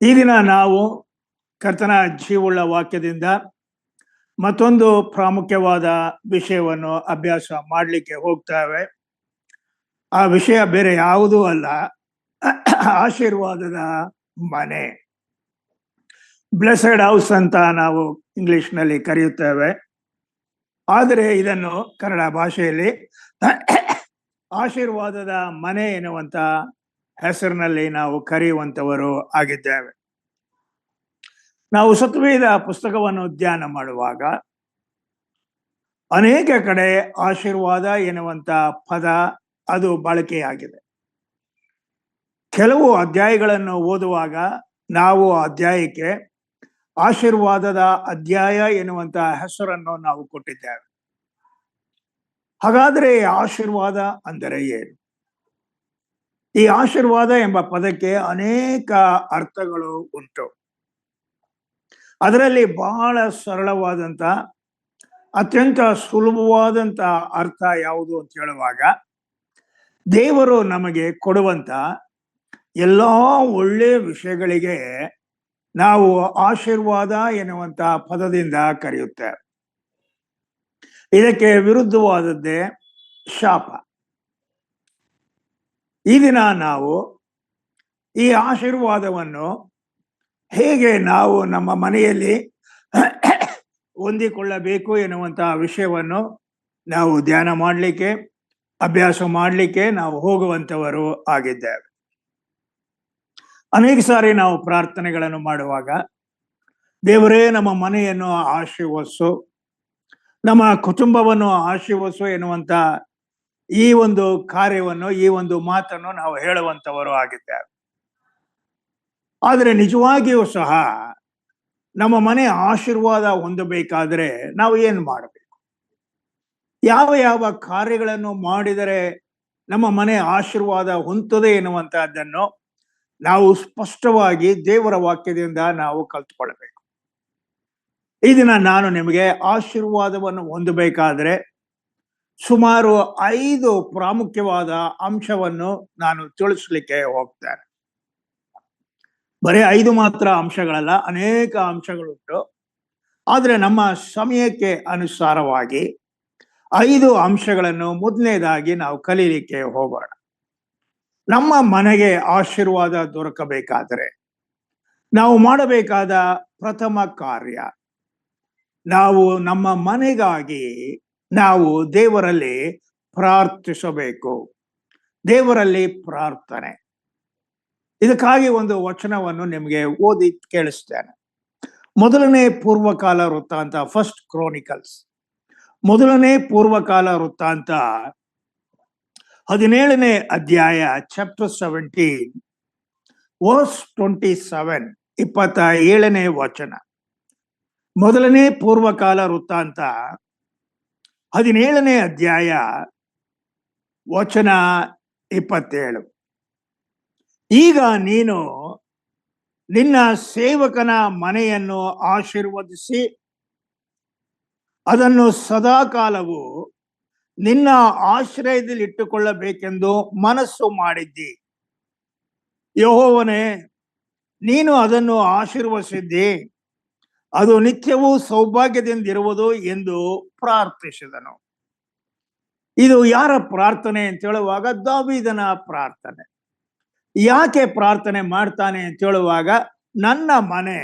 ಈ ದಿನ ನಾವು ಕರ್ತನ ಜೀವುಳ್ಳ ವಾಕ್ಯದಿಂದ ಮತ್ತೊಂದು ಪ್ರಾಮುಖ್ಯವಾದ ವಿಷಯವನ್ನು ಅಭ್ಯಾಸ ಮಾಡಲಿಕ್ಕೆ ಹೋಗ್ತೇವೆ. ಆ ವಿಷಯ ಬೇರೆ ಯಾವುದೂ ಅಲ್ಲ, ಆಶೀರ್ವಾದದ ಮನೆ. ಬ್ಲೆಸ್ಸೆಡ್ ಹೌಸ್ ಅಂತ ನಾವು ಇಂಗ್ಲಿಷ್ನಲ್ಲಿ ಕರೆಯುತ್ತೇವೆ. ಆದರೆ ಇದನ್ನು ಕನ್ನಡ ಭಾಷೆಯಲ್ಲಿ ಆಶೀರ್ವಾದದ ಮನೆ ಎನ್ನುವಂತ ಹೆಸರಿನಲ್ಲಿ ನಾವು ಕರೆಯುವಂತವರು ಆಗಿದ್ದೇವೆ. ನಾವು ಸತ್ವೇದ ಪುಸ್ತಕವನ್ನು ಧ್ಯಾನ ಮಾಡುವಾಗ ಅನೇಕ ಕಡೆ ಆಶೀರ್ವಾದ ಎನ್ನುವಂತ ಪದ ಅದು ಬಳಕೆಯಾಗಿದೆ. ಕೆಲವು ಅಧ್ಯಾಯಗಳನ್ನು ಓದುವಾಗ ನಾವು ಅಧ್ಯಾಯಕ್ಕೆ ಆಶೀರ್ವಾದದ ಅಧ್ಯಾಯ ಎನ್ನುವಂತ ಹೆಸರನ್ನು ನಾವು ಕೊಟ್ಟಿದ್ದೇವೆ. ಹಾಗಾದ್ರೆ ಆಶೀರ್ವಾದ ಅಂದರೆ ಏನು? ಈ ಆಶೀರ್ವಾದ ಎಂಬ ಪದಕ್ಕೆ ಅನೇಕ ಅರ್ಥಗಳು ಉಂಟು. ಅದರಲ್ಲಿ ಬಹಳ ಸರಳವಾದಂತ ಅತ್ಯಂತ ಸುಲಭವಾದಂತ ಅರ್ಥ ಯಾವುದು ಅಂತ ಹೇಳುವಾಗ, ದೇವರು ನಮಗೆ ಕೊಡುವಂತ ಎಲ್ಲಾ ಒಳ್ಳೆಯ ವಿಷಯಗಳಿಗೆ ನಾವು ಆಶೀರ್ವಾದ ಎನ್ನುವಂತ ಪದದಿಂದ ಕರೆಯುತ್ತೇವೆ. ಇದಕ್ಕೆ ವಿರುದ್ಧವಾದದ್ದೇ ಶಾಪ. ಈ ದಿನ ನಾವು ಈ ಆಶೀರ್ವಾದವನ್ನು ಹೇಗೆ ನಾವು ನಮ್ಮ ಮನೆಯಲ್ಲಿ ಹೊಂದಿಕೊಳ್ಳಬೇಕು ಎನ್ನುವಂತಹ ವಿಷಯವನ್ನು ನಾವು ಧ್ಯಾನ ಮಾಡಲಿಕ್ಕೆ, ಅಭ್ಯಾಸ ಮಾಡಲಿಕ್ಕೆ ನಾವು ಹೋಗುವಂತವರು ಆಗಿದ್ದೇವೆ. ಅನೇಕ ಸಾರಿ ನಾವು ಪ್ರಾರ್ಥನೆಗಳನ್ನು ಮಾಡುವಾಗ, ದೇವರೇ ನಮ್ಮ ಮನೆಯನ್ನು ಆಶೀರ್ವದಿಸು, ನಮ್ಮ ಕುಟುಂಬವನ್ನು ಆಶೀರ್ವದಿಸು ಎನ್ನುವಂತ ಈ ಒಂದು ಕಾರ್ಯವನ್ನು, ಈ ಒಂದು ಮಾತನ್ನು ನಾವು ಹೇಳುವಂತವರು ಆಗಿದ್ದೇವೆ. ಆದರೆ ನಿಜವಾಗಿಯೂ ಸಹ ನಮ್ಮ ಮನೆ ಆಶೀರ್ವಾದ ಹೊಂದಬೇಕಾದ್ರೆ ನಾವು ಏನು ಮಾಡಬೇಕು? ಯಾವ ಯಾವ ಕಾರ್ಯಗಳನ್ನು ಮಾಡಿದರೆ ನಮ್ಮ ಮನೆ ಆಶೀರ್ವಾದ ಹೊಂದುತ್ತದೆ ಎನ್ನುವಂತಹದ್ದನ್ನು ನಾವು ಸ್ಪಷ್ಟವಾಗಿ ದೇವರ ವಾಕ್ಯದಿಂದ ನಾವು ಕಲ್ತುಕೊಳ್ಬೇಕು. ಈ ದಿನ ನಾನು ನಿಮಗೆ ಆಶೀರ್ವಾದವನ್ನು ಹೊಂದಬೇಕಾದ್ರೆ ಸುಮಾರು 5 ಪ್ರಾಮುಖ್ಯವಾದ ಅಂಶವನ್ನು ನಾನು ತಿಳಿಸ್ಲಿಕ್ಕೆ ಹೋಗ್ತೇನೆ. ಬರೀ 5 ಮಾತ್ರ ಅಂಶಗಳಲ್ಲ, ಅನೇಕ ಅಂಶಗಳುಂಟು. ಆದ್ರೆ ನಮ್ಮ ಸಮಯಕ್ಕೆ ಅನುಸಾರವಾಗಿ 5 ಅಂಶಗಳನ್ನು ಮೊದಲನೇದಾಗಿ ನಾವು ಕಲೀಲಿಕ್ಕೆ ಹೋಗೋಣ. ನಮ್ಮ ಮನೆಗೆ ಆಶೀರ್ವಾದ ದೊರಕಬೇಕಾದರೆ ನಾವು ಮಾಡಬೇಕಾದ ಪ್ರಥಮ ಕಾರ್ಯ, ನಾವು ನಮ್ಮ ಮನೆಗಾಗಿ ನಾವು ದೇವರಲ್ಲಿ ಪ್ರಾರ್ಥಿಸಬೇಕು. ದೇವರಲ್ಲಿ ಪ್ರಾರ್ಥನೆ. ಇದಕ್ಕಾಗಿ ಒಂದು ವಚನವನ್ನು ನಿಮಗೆ ಓದಿ ಕೇಳಿಸ್ತೇನೆ. ಮೊದಲನೇ ಪೂರ್ವಕಾಲ ವೃತ್ತಾಂತ, ಫಸ್ಟ್ ಕ್ರೋನಿಕಲ್ಸ್, ಮೊದಲನೇ ಪೂರ್ವಕಾಲ ವೃತ್ತಾಂತ 17ನೇ ಅಧ್ಯಾಯ, ಚಾಪ್ಟರ್ 17 ವರ್ಸ್ 27, 27ನೇ ವಚನ. ಮೊದಲನೇ ಪೂರ್ವಕಾಲ ವೃತ್ತಾಂತ 17ನೇ ಅಧ್ಯಾಯ ವಚನ 27. ಈಗ ನೀನು ನಿನ್ನ ಸೇವಕನ ಮನೆಯನ್ನು ಆಶೀರ್ವದಿಸಿ ಅದನ್ನು ಸದಾಕಾಲವು ನಿನ್ನ ಆಶ್ರಯದಲ್ಲಿ ಇಟ್ಟುಕೊಳ್ಳಬೇಕೆಂದು ಮನಸ್ಸು ಮಾಡಿದ್ದಿ. ಯೆಹೋವನೇ, ನೀನು ಅದನ್ನು ಆಶೀರ್ವದಿಸಿದ್ದಿ, ಅದು ನಿತ್ಯವೂ ಸೌಭಾಗ್ಯದಿಂದಿರುವುದು ಎಂದು ಪ್ರಾರ್ಥಿಸಿದನು. ಇದು ಯಾರ ಪ್ರಾರ್ಥನೆ ಅಂತ ಹೇಳುವಾಗ ದಾವೀದನ ಪ್ರಾರ್ಥನೆ. ಯಾಕೆ ಪ್ರಾರ್ಥನೆ ಮಾಡ್ತಾನೆ ಅಂತ ಹೇಳುವಾಗ, ನನ್ನ ಮನೆ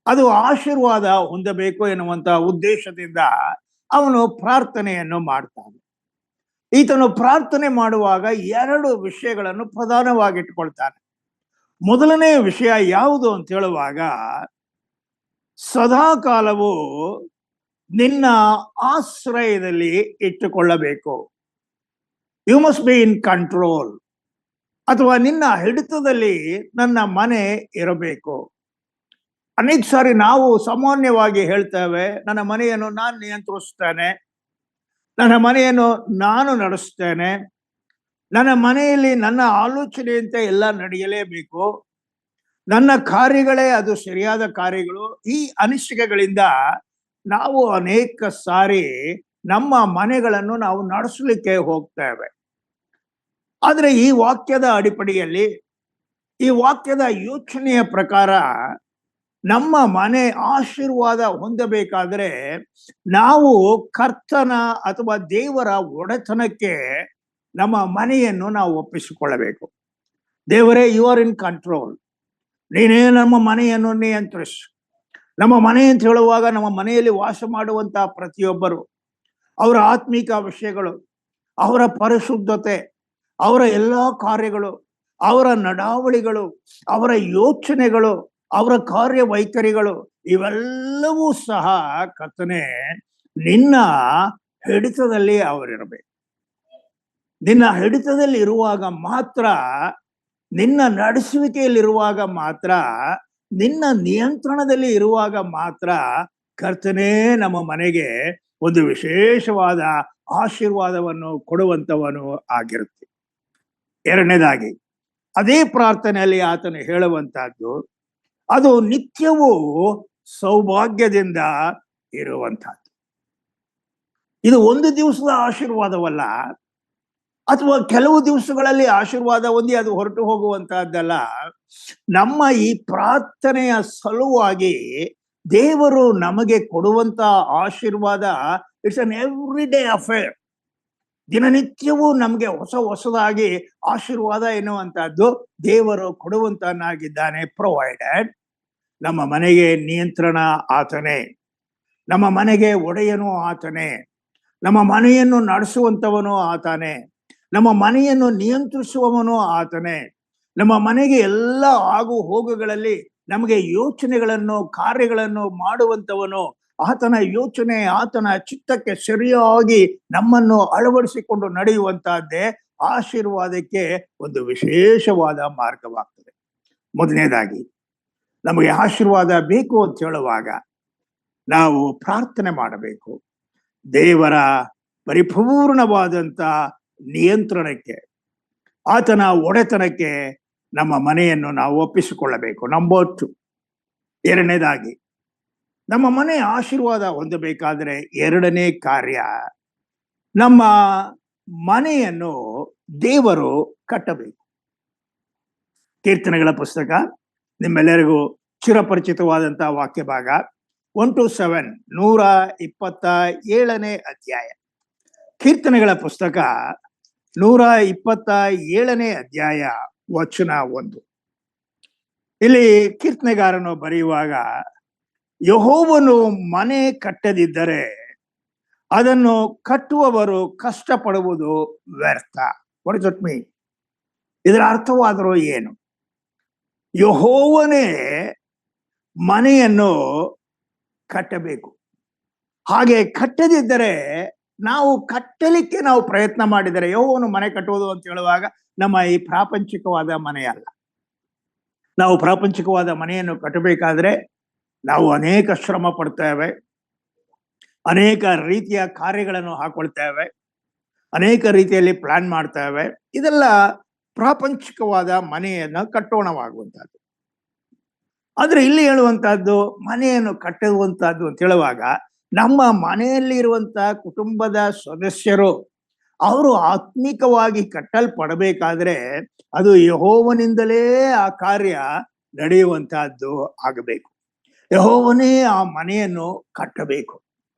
ಅದು ಆಶೀರ್ವಾದ ಹೊಂದಬೇಕು ಎನ್ನುವಂತ ಉದ್ದೇಶದಿಂದ ಅವನು ಪ್ರಾರ್ಥನೆಯನ್ನು ಮಾಡ್ತಾನೆ. ಈತನು ಪ್ರಾರ್ಥನೆ ಮಾಡುವಾಗ 2 ವಿಷಯಗಳನ್ನು ಪ್ರಧಾನವಾಗಿ ಇಟ್ಕೊಳ್ತಾನೆ. ಮೊದಲನೇ ವಿಷಯ ಯಾವುದು ಅಂತ ಹೇಳುವಾಗ, ಸದಾಕಾಲವು ನಿನ್ನ ಆಶ್ರಯದಲ್ಲಿ ಇಟ್ಟುಕೊಳ್ಳಬೇಕು. You must be in control, ಅಥವಾ ನಿನ್ನ ಹಿಡಿತದಲ್ಲಿ ನನ್ನ ಮನೆ ಇರಬೇಕು. ಅನೇಕ ಸಾರಿ ನಾವು ಸಾಮಾನ್ಯವಾಗಿ ಹೇಳ್ತೇವೆ, ನನ್ನ ಮನೆಯನ್ನು ನಾನು ನಿಯಂತ್ರಿಸ್ತೇನೆ, ನನ್ನ ಮನೆಯನ್ನು ನಾನು ನಡೆಸ್ತೇನೆ, ನನ್ನ ಮನೆಯಲ್ಲಿ ನನ್ನ ಆಲೋಚನೆಯಂತೆ ಎಲ್ಲ ನಡೆಯಲೇಬೇಕು, ನನ್ನ ಕಾರ್ಯಗಳೇ ಅದು ಸರಿಯಾದ ಕಾರ್ಯಗಳು. ಈ ಅನಿಸಿಕೆಗಳಿಂದ ನಾವು ಅನೇಕ ಸಾರಿ ನಮ್ಮ ಮನೆಗಳನ್ನು ನಾವು ನಡೆಸಲಿಕ್ಕೆ ಹೋಗ್ತೇವೆ. ಆದ್ರೆ ಈ ವಾಕ್ಯದ ಅಡಿಪಡೆಯಲ್ಲಿ ಈ ವಾಕ್ಯದ ಯೋಚನೆಯ ಪ್ರಕಾರ ನಮ್ಮ ಮನೆ ಆಶೀರ್ವಾದ ಹೊಂದಬೇಕಾದ್ರೆ ನಾವು ಕರ್ತನ ಅಥವಾ ದೇವರ ಒಡೆತನಕ್ಕೆ ನಮ್ಮ ಮನೆಯನ್ನು ನಾವು ಒಪ್ಪಿಸಿಕೊಳ್ಳಬೇಕು. ದೇವರೇ, ಯು ಆರ್ ಇನ್ ಕಂಟ್ರೋಲ್. ನೀನೇ ನಮ್ಮ ಮನೆಯನ್ನು ನಿಯಂತ್ರಿಸು. ನಮ್ಮ ಮನೆ ಅಂತ ಹೇಳುವಾಗ ನಮ್ಮ ಮನೆಯಲ್ಲಿ ವಾಸ ಮಾಡುವಂತಹ ಪ್ರತಿಯೊಬ್ಬರು ಅವರ ಆತ್ಮಿಕ ವಿಷಯಗಳು, ಅವರ ಪರಿಶುದ್ಧತೆ, ಅವರ ಎಲ್ಲ ಕಾರ್ಯಗಳು, ಅವರ ನಡಾವಳಿಗಳು, ಅವರ ಯೋಚನೆಗಳು, ಅವರ ಕಾರ್ಯವೈಖರಿಗಳು ಇವೆಲ್ಲವೂ ಸಹ ಕರ್ತನೇ ನಿನ್ನ ಹಿಡಿತದಲ್ಲಿ ಅವರಿರಬೇಕು. ನಿನ್ನ ಹಿಡಿತದಲ್ಲಿ ಇರುವಾಗ ಮಾತ್ರ, ನಿನ್ನ ನಡೆಸುವಿಕೆಯಲ್ಲಿರುವಾಗ ಮಾತ್ರ, ನಿನ್ನ ನಿಯಂತ್ರಣದಲ್ಲಿ ಇರುವಾಗ ಮಾತ್ರ ಕರ್ತನೇ ನಮ್ಮ ಮನೆಗೆ ಒಂದು ವಿಶೇಷವಾದ ಆಶೀರ್ವಾದವನ್ನು ಕೊಡುವಂತವನು ಆಗಿರುತ್ತೆ. ಎರಡನೇದಾಗಿ ಅದೇ ಪ್ರಾರ್ಥನೆಯಲ್ಲಿ ಆತನು ಹೇಳುವಂತಹದ್ದು, ಅದು ನಿತ್ಯವೂ ಸೌಭಾಗ್ಯದಿಂದ ಇರುವಂತಹದ್ದು. ಇದು ಒಂದು ದಿವಸದ ಆಶೀರ್ವಾದವಲ್ಲ, ಅಥವಾ ಕೆಲವು ದಿವಸಗಳಲ್ಲಿ ಆಶೀರ್ವಾದ ಹೊಂದಿ ಅದು ಹೊರಟು ಹೋಗುವಂತಹದ್ದಲ್ಲ. ನಮ್ಮ ಈ ಪ್ರಾರ್ಥನೆಯ ಸಲುವಾಗಿ ದೇವರು ನಮಗೆ ಕೊಡುವಂತ ಆಶೀರ್ವಾದ it's an every day affair. ದಿನನಿತ್ಯವೂ ನಮಗೆ ಹೊಸದಾಗಿ ಆಶೀರ್ವಾದ ಎನ್ನುವಂತಹದ್ದು ದೇವರು ಕೊಡುವಂತನಾಗಿದ್ದಾನೆ. ಪ್ರೊವೈಡೆಡ್. ನಮ್ಮ ಮನೆಗೆ ನಿಯಂತ್ರಣ ಆತನೇ, ನಮ್ಮ ಮನೆಗೆ ಒಡೆಯನು ಆತನೇ, ನಮ್ಮ ಮನೆಯನ್ನು ನಡೆಸುವಂತವನು ಆತನೇ, ನಮ್ಮ ಮನೆಯನ್ನು ನಿಯಂತ್ರಿಸುವವನು ಆತನೇ, ನಮ್ಮ ಮನೆಗೆ ಎಲ್ಲ ಆಗು ಹೋಗುಗಳಲ್ಲಿ ನಮಗೆ ಯೋಚನೆಗಳನ್ನು, ಕಾರ್ಯಗಳನ್ನು ಮಾಡುವಂತವನು ಆತನ ಯೋಚನೆ, ಆತನ ಚಿತ್ತಕ್ಕೆ ಸರಿಯಾಗಿ ನಮ್ಮನ್ನು ಅಳವಡಿಸಿಕೊಂಡು ನಡೆಯುವಂತಹದ್ದೇ ಆಶೀರ್ವಾದಕ್ಕೆ ಒಂದು ವಿಶೇಷವಾದ ಮಾರ್ಗವಾಗ್ತದೆ. ಮೊದಲನೇದಾಗಿ ನಮಗೆ ಆಶೀರ್ವಾದ ಬೇಕು ಅಂತ ಹೇಳುವಾಗ ನಾವು ಪ್ರಾರ್ಥನೆ ಮಾಡಬೇಕು. ದೇವರ ಪರಿಪೂರ್ಣವಾದಂತ ನಿಯಂತ್ರಣಕ್ಕೆ, ಆತನ ಒಡೆತನಕ್ಕೆ ನಮ್ಮ ಮನೆಯನ್ನು ನಾವು ಒಪ್ಪಿಸಿಕೊಳ್ಳಬೇಕು. ನಂಬರ್ 2. ಎರಡನೇದಾಗಿ ನಮ್ಮ ಮನೆ ಆಶೀರ್ವಾದ ಹೊಂದಬೇಕಾದ್ರೆ ಎರಡನೇ ಕಾರ್ಯ, ನಮ್ಮ ಮನೆಯನ್ನು ದೇವರು ಕಟ್ಟಬೇಕು. ಕೀರ್ತನೆಗಳ ಪುಸ್ತಕ ನಿಮ್ಮೆಲ್ಲರಿಗೂ ಚಿರಪರಿಚಿತವಾದಂತಹ ವಾಕ್ಯ ಭಾಗ 1-7, 127ನೇ ಅಧ್ಯಾಯ. ಕೀರ್ತನೆಗಳ ಪುಸ್ತಕ 127ನೇ ಅಧ್ಯಾಯ ವಚನ 1. ಇಲ್ಲಿ ಕೀರ್ತನೆಗಾರನು ಬರೆಯುವಾಗ, ಯೆಹೋವನು ಮನೆ ಕಟ್ಟದಿದ್ದರೆ ಅದನ್ನು ಕಟ್ಟುವವರು ಕಷ್ಟಪಡುವುದು ವ್ಯರ್ಥ. What does it mean? ಇದರ ಅರ್ಥವಾದರೂ ಏನು? ಯೆಹೋವನೇ ಮನೆಯನ್ನು ಕಟ್ಟಬೇಕು. ಹಾಗೆ ಕಟ್ಟದಿದ್ದರೆ, ನಾವು ಕಟ್ಟಲಿಕ್ಕೆ ನಾವು ಪ್ರಯತ್ನ ಮಾಡಿದರೆ, ಯೆಹೋವನು ಮನೆ ಕಟ್ಟುವುದು ಅಂತ ಹೇಳುವಾಗ ನಮ್ಮ ಈ ಪ್ರಾಪಂಚಿಕವಾದ ಮನೆಯಲ್ಲ. ನಾವು ಪ್ರಾಪಂಚಿಕವಾದ ಮನೆಯನ್ನು ಕಟ್ಟಬೇಕಾದ್ರೆ ನಾವು ಅನೇಕ ಶ್ರಮ ಪಡ್ತೇವೆ, ಅನೇಕ ರೀತಿಯ ಕಾರ್ಯಗಳನ್ನು ಹಾಕೊಳ್ತೇವೆ, ಅನೇಕ ರೀತಿಯಲ್ಲಿ ಪ್ಲಾನ್ ಮಾಡ್ತೇವೆ. ಇದೆಲ್ಲ ಪ್ರಾಪಂಚಿಕವಾದ ಮನೆಯನ್ನು ಕಟ್ಟೋಣವಾಗುವಂತಹದ್ದು. ಆದ್ರೆ ಇಲ್ಲಿ ಹೇಳುವಂತಹದ್ದು ಮನೆಯನ್ನು ಕಟ್ಟುವಂತಹದ್ದು ಅಂತ ಹೇಳುವಾಗ, ನಮ್ಮ ಮನೆಯಲ್ಲಿ ಇರುವಂತಹ ಕುಟುಂಬದ ಸದಸ್ಯರು ಅವರು ಆತ್ಮಿಕವಾಗಿ ಕಟ್ಟಲ್ಪಡಬೇಕಾದ್ರೆ ಅದು ಯೆಹೋವನಿಂದಲೇ ಆ ಕಾರ್ಯ ನಡೆಯುವಂತಹದ್ದು ಆಗಬೇಕು. ಯೆಹೋವನೇ ಆ ಮನೆಯನ್ನು ಕಟ್ಟಬೇಕು.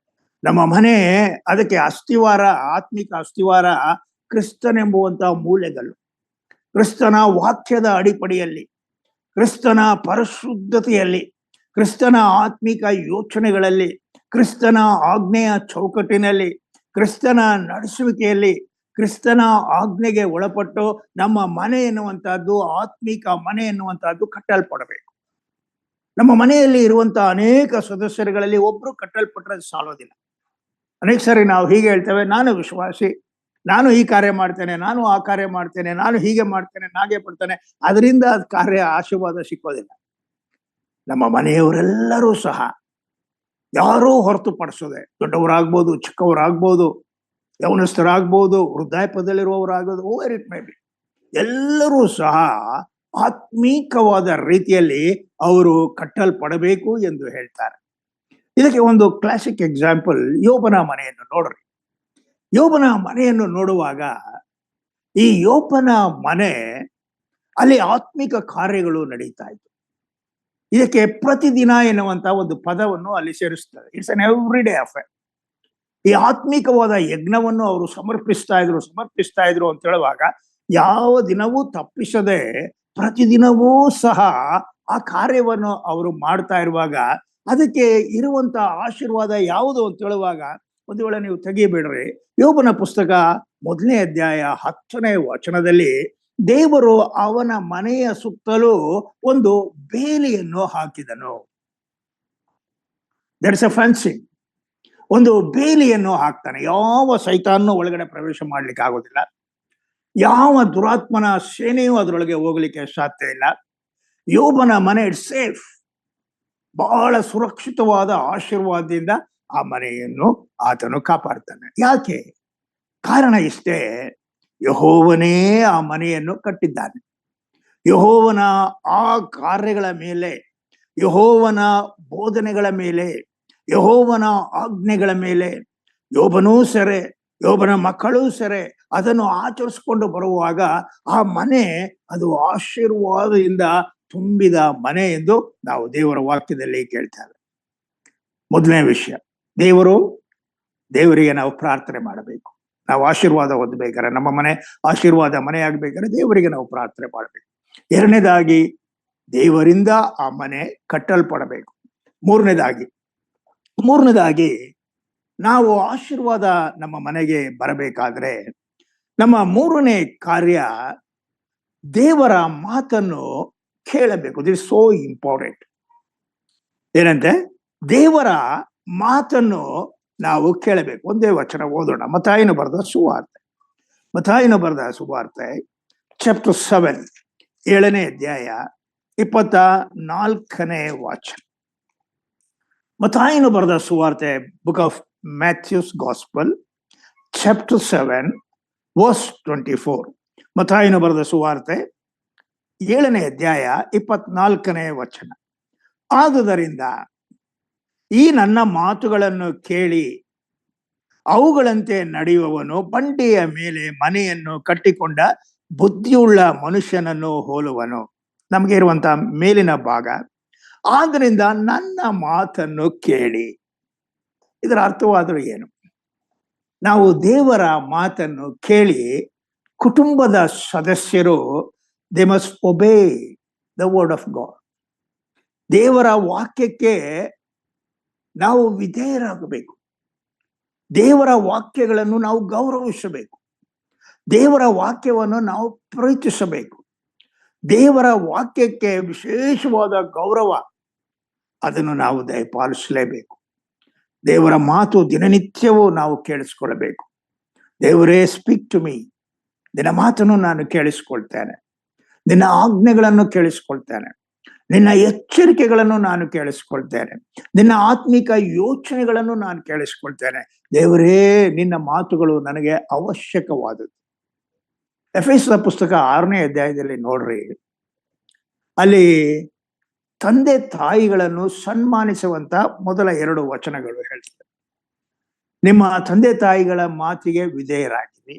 ನಮ್ಮ ಮನೆ, ಅದಕ್ಕೆ ಅಸ್ಥಿವಾರ, ಆತ್ಮಿಕ ಅಸ್ಥಿವಾರ ಕ್ರಿಸ್ತನೆಂಬುವಂತಹ ಮೂಲೆಗಳು. ಕ್ರಿಸ್ತನ ವಾಕ್ಯದ ಅಡಿಪಡಿಯಲ್ಲಿ, ಕ್ರಿಸ್ತನ ಪರಿಶುದ್ಧತೆಯಲ್ಲಿ, ಕ್ರಿಸ್ತನ ಆತ್ಮಿಕ ಯೋಚನೆಗಳಲ್ಲಿ, ಕ್ರಿಸ್ತನ ಆಜ್ಞೆಯ ಚೌಕಟ್ಟಿನಲ್ಲಿ, ಕ್ರಿಸ್ತನ ನಡೆಸುವಿಕೆಯಲ್ಲಿ, ಕ್ರಿಸ್ತನ ಆಜ್ಞೆಗೆ ಒಳಪಟ್ಟು ನಮ್ಮ ಮನೆ ಎನ್ನುವಂತಹದ್ದು, ಆತ್ಮಿಕ ಮನೆ ಎನ್ನುವಂತಹದ್ದು ಕಟ್ಟಲ್ಪಡಬೇಕು. ನಮ್ಮ ಮನೆಯಲ್ಲಿ ಇರುವಂತಹ ಅನೇಕ ಸದಸ್ಯರುಗಳಲ್ಲಿ ಒಬ್ರು ಕಟ್ಟಲ್ಪಟ್ಟರೆ ಸಾಲೋದಿಲ್ಲ. ಅನೇಕ ಸಾರಿ ನಾವು ಹೀಗೆ ಹೇಳ್ತೇವೆ, ನಾನು ವಿಶ್ವಾಸಿ, ನಾನು ಈ ಕಾರ್ಯ ಮಾಡ್ತೇನೆ, ನಾನು ಆ ಕಾರ್ಯ ಮಾಡ್ತೇನೆ, ನಾನು ಹೀಗೆ ಮಾಡ್ತೇನೆ, ನಾಗೆ ಪಡ್ತೇನೆ. ಅದರಿಂದ ಕಾರ್ಯ ಆಶೀರ್ವಾದ ಸಿಕ್ಕೋದಿಲ್ಲ. ನಮ್ಮ ಮನೆಯವರೆಲ್ಲರೂ ಸಹ, ಯಾರೂ ಹೊರತುಪಡಿಸೋದೆ, ದೊಡ್ಡವರಾಗ್ಬೋದು, ಚಿಕ್ಕವರಾಗ್ಬೋದು, ಯೌವನಸ್ಥರಾಗ್ಬೋದು, ವೃದ್ಧಾಪ್ಯದಲ್ಲಿರುವವರಾಗ್ಬೋದು, ಓವರ್ ಇಟ್ ಮೇ ಬಿ, ಎಲ್ಲರೂ ಸಹ ಆತ್ಮೀಕವಾದ ರೀತಿಯಲ್ಲಿ ಅವರು ಕಟ್ಟಲ್ಪಡಬೇಕು ಎಂದು ಹೇಳ್ತಾರೆ. ಇದಕ್ಕೆ ಒಂದು ಕ್ಲಾಸಿಕ್ ಎಕ್ಸಾಂಪಲ್ ಯೋಬನ ಮನೆಯನ್ನು ನೋಡ್ರಿ. ಯೋಬನ ಮನೆಯನ್ನು ನೋಡುವಾಗ, ಈ ಯೋಬನ ಮನೆ ಅಲ್ಲಿ ಆತ್ಮಿಕ ಕಾರ್ಯಗಳು ನಡೀತಾ ಇತ್ತು. ಇದಕ್ಕೆ ಪ್ರತಿದಿನ ಎನ್ನುವಂತ ಒಂದು ಪದವನ್ನು ಅಲ್ಲಿ ಸೇರಿಸ್ತಾರೆ. It's an every day affair. ಈ ಆತ್ಮಿಕವಾದ ಯಜ್ಞವನ್ನು ಅವರು ಸಮರ್ಪಿಸ್ತಾ ಇದ್ರು ಅಂತ ಹೇಳುವಾಗ, ಯಾವ ದಿನವೂ ತಪ್ಪಿಸದೆ ಪ್ರತಿದಿನವೂ ಸಹ ಆ ಕಾರ್ಯವನ್ನು ಅವರು ಮಾಡ್ತಾ ಇರುವಾಗ, ಅದಕ್ಕೆ ಇರುವಂತ ಆಶೀರ್ವಾದ ಯಾವುದು ಅಂತ ಹೇಳುವಾಗ, ಒಂದು ವೇಳೆ ನೀವು ತೆಗಿಬೇಡ್ರಿ, ಯೋಬನ ಪುಸ್ತಕ 1ನೇ ಅಧ್ಯಾಯ 10ನೇ ವಚನದಲ್ಲಿ ದೇವರು ಅವನ ಮನೆಯ ಸುತ್ತಲೂ ಒಂದು ಬೇಲಿಯನ್ನು ಹಾಕಿದನು. That's A fencing. ಒಂದು ಬೇಲಿಯನ್ನು ಹಾಕ್ತಾನೆ. ಯಾವ ಸೈತಾನನು ಒಳಗಡೆ ಪ್ರವೇಶ ಮಾಡ್ಲಿಕ್ಕೆ ಆಗೋದಿಲ್ಲ. ಯಾವ ದುರಾತ್ಮನ ಸೇನೆಯೂ ಅದರೊಳಗೆ ಹೋಗ್ಲಿಕ್ಕೆ ಸಾಧ್ಯ ಇಲ್ಲ. ಯೋಬನ ಮನೆ ಇಟ್ಸ್ ಸೇಫ್. ಬಹಳ ಸುರಕ್ಷಿತವಾದ ಆಶೀರ್ವಾದದಿಂದ ಆ ಮನೆಯನ್ನು ಆತನು ಕಾಪಾಡ್ತಾನೆ. ಯಾಕೆ? ಕಾರಣ ಇಷ್ಟೇ, ಯೆಹೋವನೇ ಆ ಮನೆಯನ್ನು ಕಟ್ಟಿದ್ದಾನೆ. ಯೆಹೋವನ ಆ ಕಾರ್ಯಗಳ ಮೇಲೆ, ಯೆಹೋವನ ಬೋಧನೆಗಳ ಮೇಲೆ, ಯೆಹೋವನ ಆಜ್ಞೆಗಳ ಮೇಲೆ ಯೋಬನೂ ಸೆರೆ, ಯೋಬನ ಮಕ್ಕಳೂ ಸೆರೆ ಅದನ್ನು ಆಚರಿಸಿಕೊಂಡು ಬರುವಾಗ ಆ ಮನೆ ಅದು ಆಶೀರ್ವಾದದಿಂದ ತುಂಬಿದ ಮನೆ ಎಂದು ನಾವು ದೇವರ ವಾಕ್ಯದಲ್ಲಿ ಕೇಳ್ತೇವೆ. ಮೊದಲನೇ ವಿಷಯ, ದೇವರಿಗೆ ನಾವು ಪ್ರಾರ್ಥನೆ ಮಾಡಬೇಕು. ನಾವು ಆಶೀರ್ವಾದ ಹೊಂದಬೇಕಾದ್ರೆ, ನಮ್ಮ ಮನೆ ಆಶೀರ್ವಾದ ಮನೆ ಆಗ್ಬೇಕಾದ್ರೆ ದೇವರಿಗೆ ನಾವು ಪ್ರಾರ್ಥನೆ ಮಾಡಬೇಕು. ಎರಡನೇದಾಗಿ, ದೇವರಿಂದ ಆ ಮನೆ ಕಟ್ಟಲ್ಪಡಬೇಕು. ಮೂರನೇದಾಗಿ ನಾವು ಆಶೀರ್ವಾದ ನಮ್ಮ ಮನೆಗೆ ಬರಬೇಕಾದ್ರೆ ನಮ್ಮ ಮೂರನೇ ಕಾರ್ಯ, ದೇವರ ಮಾತನ್ನು ಕೇಳಬೇಕು. This is so important. ಏನಂತೆ? ದೇವರ ಮಾತನ್ನು ನಾವು ಕೇಳಬೇಕು. ಒಂದೇ ವಚನ ಓದೋಣ. ಮತ್ತಾಯನು ಬರೆದ ಸುವಾರ್ತೆ ಚಾಪ್ಟರ್ 7 7ನೇ ಅಧ್ಯಾಯ 24ನೇ ವಚನ. ಮತ್ತಾಯನು ಬರೆದ ಸುವಾರ್ತೆ, book of Matthew's gospel chapter 7 verse 24. ಮತ್ತಾಯನು ಬರೆದ ಸುವಾರ್ತೆ 7ನೇ ಅಧ್ಯಾಯ 24ನೇ ವಚನ. ಆದುದರಿಂದ ಈ ನನ್ನ ಮಾತುಗಳನ್ನು ಕೇಳಿ ಅವುಗಳಂತೆ ನಡೆಯುವವನು ಬಂಡೆಯ ಮೇಲೆ ಮನೆಯನ್ನು ಕಟ್ಟಿಕೊಂಡ ಬುದ್ಧಿಯುಳ್ಳ ಮನುಷ್ಯನನ್ನು ಹೋಲುವನು. ನಮಗೆ ಇರುವಂತಹ ಮೇಲಿನ ಭಾಗ. ಆದ್ದರಿಂದ ನನ್ನ ಮಾತನ್ನು ಕೇಳಿ. ಇದರ ಅರ್ಥವಾದರೂ ಏನು? ನಾವು ದೇವರ ಮಾತನ್ನು ಕೇಳಿ, ಕುಟುಂಬದ ಸದಸ್ಯರು they must ಒಬೇ the word of god. ದೇವರ ವಾಕ್ಯಕ್ಕೆ ನಾವು ವಿಧೇಯರಾಗಬೇಕು. ದೇವರ ವಾಕ್ಯಗಳನ್ನು ನಾವು ಗೌರವಿಸಬೇಕು. ದೇವರ ವಾಕ್ಯವನ್ನು ನಾವು ಪ್ರೀತಿಸಬೇಕು. ದೇವರ ವಾಕ್ಯಕ್ಕೆ ವಿಶೇಷವಾದ ಗೌರವ, ಅದನ್ನು ನಾವು ದಯಪಾಲಿಸಲೇಬೇಕು. ದೇವರ ಮಾತು ದಿನನಿತ್ಯವೂ ನಾವು ಕೇಳಿಸ್ಕೊಳ್ಬೇಕು. ದೇವರೇ, ಸ್ಪೀಕ್ ಟು ಮೀ. ನಿನ್ನ ಮಾತನ್ನು ನಾನು ಕೇಳಿಸ್ಕೊಳ್ತೇನೆ. ನಿನ್ನ ಆಜ್ಞೆಗಳನ್ನು ಕೇಳಿಸ್ಕೊಳ್ತೇನೆ. ನಿನ್ನ ಎಚ್ಚರಿಕೆಗಳನ್ನು ನಾನು ಕೇಳಿಸ್ಕೊಳ್ತೇನೆ. ನಿನ್ನ ಆತ್ಮಿಕ ಯೋಚನೆಗಳನ್ನು ನಾನು ಕೇಳಿಸ್ಕೊಳ್ತೇನೆ. ದೇವರೇ, ನಿನ್ನ ಮಾತುಗಳು ನನಗೆ ಅವಶ್ಯಕವಾದದ್ದು. ಎಫೆಸದ ಪುಸ್ತಕ 6ನೇ ಅಧ್ಯಾಯದಲ್ಲಿ ನೋಡ್ರಿ, ಅಲ್ಲಿ ತಂದೆ ತಾಯಿಗಳನ್ನು ಸನ್ಮಾನಿಸುವಂತ ಮೊದಲ 2 ವಚನಗಳು ಹೇಳ್ತವೆ. ನಿಮ್ಮ ತಂದೆ ತಾಯಿಗಳ ಮಾತಿಗೆ ವಿಧೇಯರಾಗಿರಿ,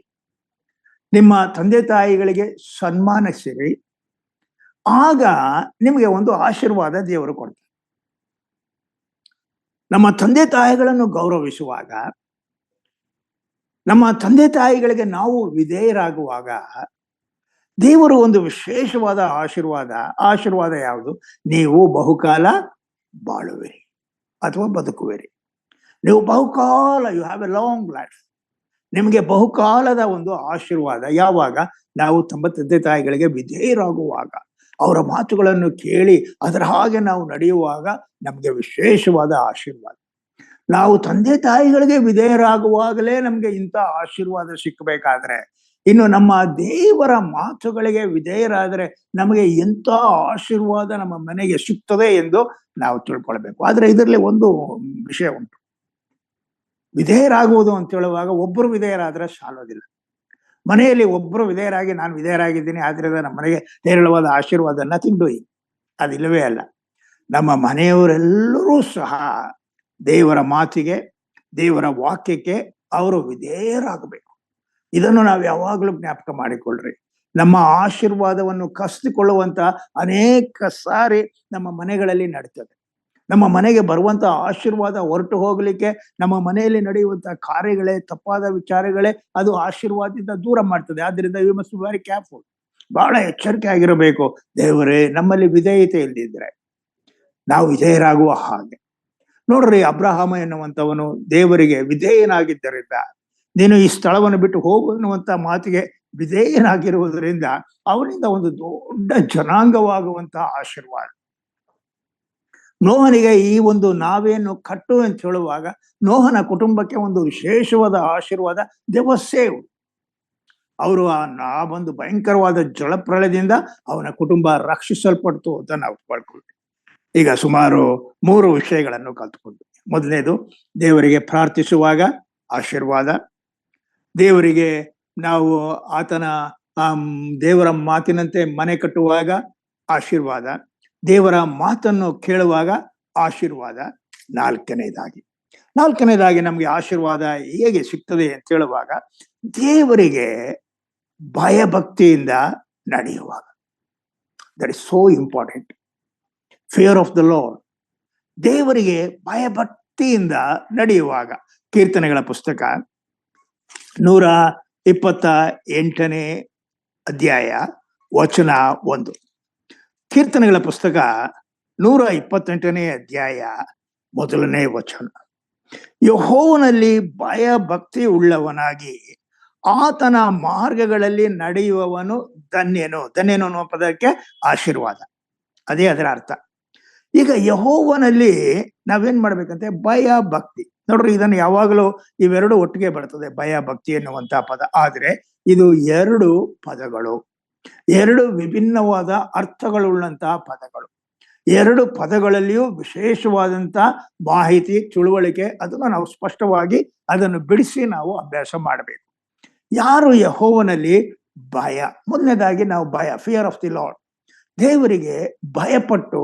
ನಿಮ್ಮ ತಂದೆ ತಾಯಿಗಳಿಗೆ ಸನ್ಮಾನಿಸಿರಿ, ಆಗ ನಿಮಗೆ ಒಂದು ಆಶೀರ್ವಾದ ದೇವರು ಕೊಡ್ತಾರೆ. ನಮ್ಮ ತಂದೆ ತಾಯಿಗಳನ್ನು ಗೌರವಿಸುವಾಗ, ನಮ್ಮ ತಂದೆ ತಾಯಿಗಳಿಗೆ ನಾವು ವಿಧೇಯರಾಗುವಾಗ ದೇವರು ಒಂದು ವಿಶೇಷವಾದ ಆಶೀರ್ವಾದ ಯಾವುದು? ನೀವು ಬಹುಕಾಲ ಬಾಳುವಿರಿ ಅಥವಾ ಬದುಕುವಿರಿ. ನೀವು ಬಹುಕಾಲ, you have a long life. ನಿಮಗೆ ಬಹುಕಾಲದ ಒಂದು ಆಶೀರ್ವಾದ ಯಾವಾಗ? ನಾವು ತಮ್ಮ ತಂದೆ ತಾಯಿಗಳಿಗೆ ವಿಧೇಯರಾಗುವಾಗ, ಅವರ ಮಾತುಗಳನ್ನು ಕೇಳಿ ಅದರ ಹಾಗೆ ನಾವು ನಡೆಯುವಾಗ ನಮಗೆ ವಿಶೇಷವಾದ ಆಶೀರ್ವಾದ. ನಾವು ತಂದೆ ತಾಯಿಗಳಿಗೆ ವಿಧೇಯರಾಗುವಾಗಲೇ ನಮ್ಗೆ ಇಂಥ ಆಶೀರ್ವಾದ ಸಿಕ್ಕಬೇಕಾದ್ರೆ, ಇನ್ನು ನಮ್ಮ ದೇವರ ಮಾತುಗಳಿಗೆ ವಿಧೇಯರಾದರೆ ನಮಗೆ ಎಂಥ ಆಶೀರ್ವಾದ ನಮ್ಮ ಮನೆಗೆ ಸಿಗ್ತದೆ ಎಂದು ನಾವು ತಿಳ್ಕೊಳ್ಬೇಕು. ಆದ್ರೆ ಇದರಲ್ಲಿ ಒಂದು ವಿಷಯ ಉಂಟು. ವಿಧೇಯರಾಗುವುದು ಅಂತ ಹೇಳುವಾಗ ಒಬ್ಬರು ವಿಧೇಯರಾದ್ರೆ ಸಾಲೋದಿಲ್ಲ. ಮನೆಯಲ್ಲಿ ಒಬ್ಬರು ವಿಧೇಯರಾಗಿ, ನಾನು ವಿಧೇಯರಾಗಿದ್ದೀನಿ ಆದ್ರಿಂದ ನಮ್ಮ ಮನೆಗೆ ಹೇರಳವಾದ ಆಶೀರ್ವಾದ, ನಥಿಂಗ್ ಡೂಯಿಂಗ್, ಅದಿಲ್ಲವೇ ಅಲ್ಲ. ನಮ್ಮ ಮನೆಯವರೆಲ್ಲರೂ ಸಹ ದೇವರ ಮಾತಿಗೆ, ದೇವರ ವಾಕ್ಯಕ್ಕೆ ಅವರು ವಿಧೇಯರಾಗಬೇಕು. ಇದನ್ನು ನಾವು ಯಾವಾಗಲೂ ಜ್ಞಾಪಕ ಮಾಡಿಕೊಳ್ಳ್ರಿ. ನಮ್ಮ ಆಶೀರ್ವಾದವನ್ನು ಕಸಿದುಕೊಳ್ಳುವಂತ ಅನೇಕ ಸಾರಿ ನಮ್ಮ ಮನೆಗಳಲ್ಲಿ ನಡೀತದೆ. ನಮ್ಮ ಮನೆಗೆ ಬರುವಂತ ಆಶೀರ್ವಾದ ಹೊರಟು ಹೋಗ್ಲಿಕ್ಕೆ ನಮ್ಮ ಮನೆಯಲ್ಲಿ ನಡೆಯುವಂತ ಕಾರ್ಯಗಳೇ, ತಪ್ಪಾದ ವಿಚಾರಗಳೇ ಅದು ಆಶೀರ್ವಾದದಿಂದ ದೂರ ಮಾಡ್ತದೆ. ಆದ್ರಿಂದ ವಿ ಮಸ್ಟ್ ವೆರಿ ಕೇರ್ಫುಲ್. ಬಹಳ ಎಚ್ಚರಿಕೆ ಆಗಿರಬೇಕು. ದೇವರೇ, ನಮ್ಮಲ್ಲಿ ವಿಧೇಯತೆ ಇಲ್ಲದಿದ್ರೆ ನಾವು ವಿಧೇಯರಾಗುವ ಹಾಗೆ. ನೋಡ್ರಿ, ಅಬ್ರಹಾಮ ಎನ್ನುವಂತವನು ದೇವರಿಗೆ ವಿಧೇಯನಾಗಿದ್ದರಿಂದ, ನೀನು ಈ ಸ್ಥಳವನ್ನು ಬಿಟ್ಟು ಹೋಗು ಎನ್ನುವಂತ ಮಾತಿಗೆ ವಿಧೇಯನಾಗಿರುವುದರಿಂದ ಅವನಿಂದ ಒಂದು ದೊಡ್ಡ ಜನಾಂಗವಾಗುವಂತ ಆಶೀರ್ವಾದ. ನೋಹನಿಗೆ ಈ ಒಂದು ನಾವೆಯನ್ನು ಕಟ್ಟು ಅಂತ ಹೇಳುವಾಗ ನೋಹನ ಕುಟುಂಬಕ್ಕೆ ಒಂದು ವಿಶೇಷವಾದ ಆಶೀರ್ವಾದ. ದೇವಸೇವ್ ಅವರು ಆ ಒಂದು ಭಯಂಕರವಾದ ಜಲಪ್ರಳಯದಿಂದ ಅವನ ಕುಟುಂಬ ರಕ್ಷಿಸಲ್ಪಡ್ತು ಅಂತ ನಾವು ಪಡ್ಕೊಳ್ತೀವಿ. ಈಗ ಸುಮಾರು 3 ವಿಷಯಗಳನ್ನು ಕಲ್ತ್ಕೊಂಡ್ವಿ. ಮೊದಲನೇದು, ದೇವರಿಗೆ ಪ್ರಾರ್ಥಿಸುವಾಗ ಆಶೀರ್ವಾದ. ದೇವರಿಗೆ ನಾವು ಆತನ ದೇವರ ಮಾತಿನಂತೆ ಮನೆ ಕಟ್ಟುವಾಗ ಆಶೀರ್ವಾದ. ದೇವರ ಮಾತನ್ನು ಕೇಳುವಾಗ ಆಶೀರ್ವಾದ. ನಾಲ್ಕನೇದಾಗಿ ನಮ್ಗೆ ಆಶೀರ್ವಾದ ಹೇಗೆ ಸಿಗ್ತದೆ ಅಂತ ಹೇಳುವಾಗ, ದೇವರಿಗೆ ಭಯಭಕ್ತಿಯಿಂದ ನಡೆಯುವಾಗ. That is so important. Fear of the lord. ದೇವರಿಗೆ ಭಯಭಕ್ತಿಯಿಂದ ನಡೆಯುವಾಗ. ಕೀರ್ತನೆಗಳ ಪುಸ್ತಕ 128ನೇ ಅಧ್ಯಾಯ ವಚನ 1. ಕೀರ್ತನೆಗಳ ಪುಸ್ತಕ 128ನೇ ಅಧ್ಯಾಯ 1ನೇ ವಚನ. ಯೆಹೋವನಲ್ಲಿ ಭಯ ಭಕ್ತಿ ಉಳ್ಳವನಾಗಿ ಆತನ ಮಾರ್ಗಗಳಲ್ಲಿ ನಡೆಯುವವನು ಧನ್ಯನು. ಧನ್ಯನು ಅನ್ನುವ ಪದಕ್ಕೆ ಆಶೀರ್ವಾದ, ಅದೇ ಅದರ ಅರ್ಥ. ಈಗ ಯೆಹೋವನಲ್ಲಿ ನಾವೇನ್ ಮಾಡ್ಬೇಕಂತೆ? ಭಯ ಭಕ್ತಿ. ನೋಡ್ರಿ, ಇದನ್ನು ಯಾವಾಗಲೂ ಇವೆರಡು ಒಟ್ಟಿಗೆ ಬರ್ತದೆ, ಭಯ ಭಕ್ತಿ ಎನ್ನುವಂತ ಪದ. ಆದ್ರೆ ಇದು 2 ಪದಗಳು, 2 ವಿಭಿನ್ನವಾದ ಅರ್ಥಗಳುಳ್ಳಂತಹ ಪದಗಳು. 2 ಪದಗಳಲ್ಲಿಯೂ ವಿಶೇಷವಾದಂತ ಮಾಹಿತಿ, ತಿಳುವಳಿಕೆ, ಅದನ್ನು ನಾವು ಸ್ಪಷ್ಟವಾಗಿ ಅದನ್ನು ಬಿಡಿಸಿ ನಾವು ಅಭ್ಯಾಸ ಮಾಡಬೇಕು. ಯಾರು ಯೆಹೋವನಲ್ಲಿ ಭಯ? ಮೊದಲನೇದಾಗಿ ನಾವು ಭಯ, ಫಿಯರ್ ಆಫ್ ದಿ ಲಾರ್ಡ್. ದೇವರಿಗೆ ಭಯಪಟ್ಟು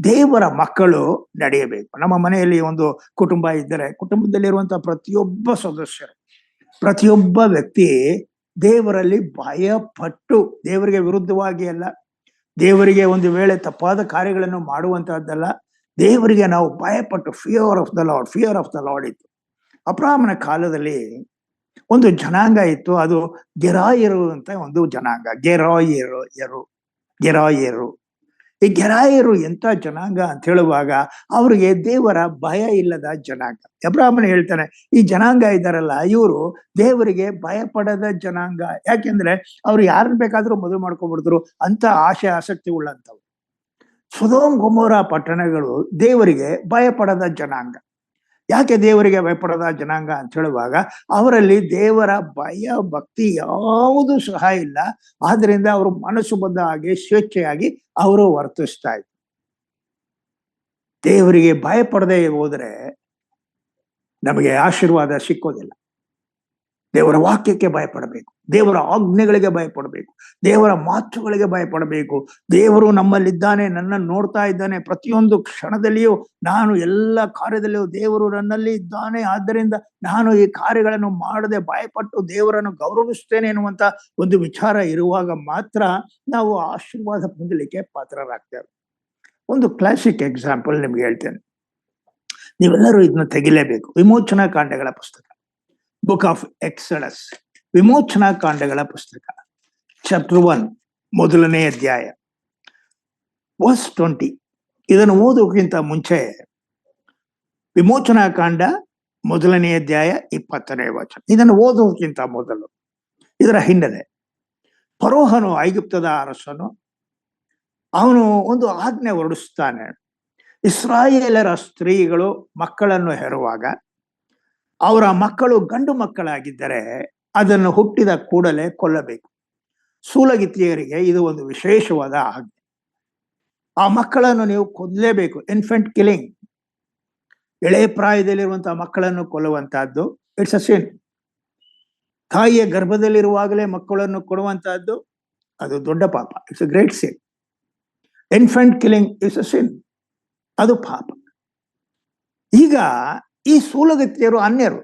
ದೇವರ ಮಕ್ಕಳು ನಡೆಯಬೇಕು. ನಮ್ಮ ಮನೆಯಲ್ಲಿ ಒಂದು ಕುಟುಂಬ ಇದ್ದರೆ, ಕುಟುಂಬದಲ್ಲಿರುವಂತಹ ಪ್ರತಿಯೊಬ್ಬ ಸದಸ್ಯರು, ಪ್ರತಿಯೊಬ್ಬ ವ್ಯಕ್ತಿ ದೇವರಲ್ಲಿ ಭಯಪಟ್ಟು, ದೇವರಿಗೆ ವಿರುದ್ಧವಾಗಿ ಅಲ್ಲ, ದೇವರಿಗೆ ಒಂದು ವೇಳೆ ತಪ್ಪಾದ ಕಾರ್ಯಗಳನ್ನು ಮಾಡುವಂತಹದ್ದಲ್ಲ, ದೇವರಿಗೆ ನಾವು ಭಯಪಟ್ಟು fear of the lord, fear of the lord ಇತ್ತು. ಅಬ್ರಹಾಮನ ಕಾಲದಲ್ಲಿ ಒಂದು ಜನಾಂಗ ಇತ್ತು, ಅದು ಗೆರಾಯರು ಅಂತ ಒಂದು ಜನಾಂಗ. ಗೆರಾಯರು. ಈ ಗೆರಾಯರು ಎಂತ ಜನಾಂಗ ಅಂತ ಹೇಳುವಾಗ ಅವರಿಗೆ ದೇವರ ಭಯ ಇಲ್ಲದ ಜನಾಂಗ. ಅಬ್ರಹಾಮನ ಹೇಳ್ತಾನೆ, ಈ ಜನಾಂಗ ಇದ್ದಾರಲ್ಲ, ಇವರು ದೇವರಿಗೆ ಭಯಪಡದ ಜನಾಂಗ. ಯಾಕೆಂದ್ರೆ ಅವ್ರು ಯಾರನ್ನ ಬೇಕಾದ್ರೂ ಮದುವೆ ಮಾಡ್ಕೊಂಡ್ಬಿಡ್ತಾರೆ ಅಂತ ಆಸೆ ಆಸಕ್ತಿ ಉಳ್ಳಂತವ್ರು. ಸೊದೋಮ್ ಗೊಮೋರ ಪಟ್ಟಣಗಳು ದೇವರಿಗೆ ಭಯಪಡದ ಜನಾಂಗ. ಯಾಕೆ ದೇವರಿಗೆ ಭಯಪಡದ ಜನಾಂಗ ಅಂತ ಹೇಳುವಾಗ ಅವರಲ್ಲಿ ದೇವರ ಭಯ ಭಕ್ತಿ ಯಾವುದೂ ಸಹ ಇಲ್ಲ. ಆದ್ರಿಂದ ಅವರು ಮನಸ್ಸು ಬಂದ ಹಾಗೆ ಸ್ವೇಚ್ಛೆಯಾಗಿ ಅವರು ವರ್ತಿಸ್ತಾ ಇದ್ರು. ದೇವರಿಗೆ ಭಯಪಡದೆ ಹೋದ್ರೆ ನಮಗೆ ಆಶೀರ್ವಾದ ಸಿಕ್ಕೋದಿಲ್ಲ. ದೇವರ ವಾಕ್ಯಕ್ಕೆ ಭಯಪಡಬೇಕು, ದೇವರ ಆಜ್ಞೆಗಳಿಗೆ ಭಯಪಡಬೇಕು, ದೇವರ ಮಾತುಗಳಿಗೆ ಭಯಪಡಬೇಕು. ದೇವರು ನಮ್ಮಲ್ಲಿದ್ದಾನೆ, ನನ್ನನ್ನು ನೋಡ್ತಾ ಇದ್ದಾನೆ, ಪ್ರತಿಯೊಂದು ಕ್ಷಣದಲ್ಲಿಯೂ ನಾನು ಎಲ್ಲ ಕಾರ್ಯದಲ್ಲಿಯೂ ದೇವರು ನನ್ನಲ್ಲಿ ಇದ್ದಾನೆ, ಆದ್ದರಿಂದ ನಾನು ಈ ಕಾರ್ಯಗಳನ್ನು ಮಾಡದೆ ಭಯಪಟ್ಟು ದೇವರನ್ನು ಗೌರವಿಸ್ತೇನೆ ಎನ್ನುವಂತ ಒಂದು ವಿಚಾರ ಇರುವಾಗ ಮಾತ್ರ ನಾವು ಆಶೀರ್ವಾದ ಹೊಂದಲಿಕ್ಕೆ ಪಾತ್ರರಾಗ್ತೇವೆ. ಒಂದು ಕ್ಲಾಸಿಕ್ ಎಕ್ಸಾಂಪಲ್ ನಿಮ್ಗೆ ಹೇಳ್ತೇನೆ, ನೀವೆಲ್ಲರೂ ಇದನ್ನ ತೆಗಿಲೇಬೇಕು. ವಿಮೋಚನಾ ಕಾಂಡಗಳ ಪುಸ್ತಕ, ಬುಕ್ ಆಫ್ ಎಕ್ಸಡಸ್, ವಿಮೋಚನಾ ಕಾಂಡಗಳ ಪುಸ್ತಕ, ಚಾಪ್ಟರ್ 1, 1ನೇ ಅಧ್ಯಾಯ, ವರ್ಸ್ 20. ಇದನ್ನು ಓದೋಕ್ಕಿಂತ ಮುಂಚೆ ವಿಮೋಚನಾ ಕಾಂಡ 1ನೇ ಅಧ್ಯಾಯ 20ನೇ ವಚನ, ಇದನ್ನು ಓದೋಕ್ಕಿಂತ ಮೊದಲು ಇದರ ಹಿನ್ನೆಲೆ. ಫರೋಹನು, ಐಗುಪ್ತದ ಅರಸನು, ಅವನು ಒಂದು ಆಜ್ಞೆ ಹೊರಡಿಸ್ತಾನೆ. ಇಸ್ರಾಯೇಲರ ಸ್ತ್ರೀಗಳು ಮಕ್ಕಳನ್ನು ಹೆರುವಾಗ ಅವರ ಮಕ್ಕಳು ಗಂಡು ಮಕ್ಕಳಾಗಿದ್ದರೆ ಅದನ್ನು ಹುಟ್ಟಿದ ಕೂಡಲೇ ಕೊಲ್ಲಬೇಕು. ಸೂಲಗಿತ್ತಿಯರಿಗೆ ಇದು ಒಂದು ವಿಶೇಷವಾದ ಆಜ್ಞೆ. ಆ ಮಕ್ಕಳನ್ನು ನೀವು ಕೊಲ್ಲಲೇಬೇಕು. ಇನ್ಫೆಂಟ್ ಕಿಲಿಂಗ್, ಎಳೆ ಪ್ರಾಯದಲ್ಲಿರುವಂತಹ ಮಕ್ಕಳನ್ನು ಕೊಲ್ಲುವಂತಹದ್ದು, ಇಟ್ಸ್ ಅ ಸಿನ್. ತಾಯಿಯ ಗರ್ಭದಲ್ಲಿರುವಾಗಲೇ ಮಕ್ಕಳನ್ನು ಕೊಡುವಂತಹದ್ದು ಅದು ದೊಡ್ಡ ಪಾಪ. It's a great sin. Infant killing it's a sin, ಅದು ಪಾಪ. ಈಗ ಈ ಸೂಲಗತ್ತಿಯರು ಅನ್ಯರು,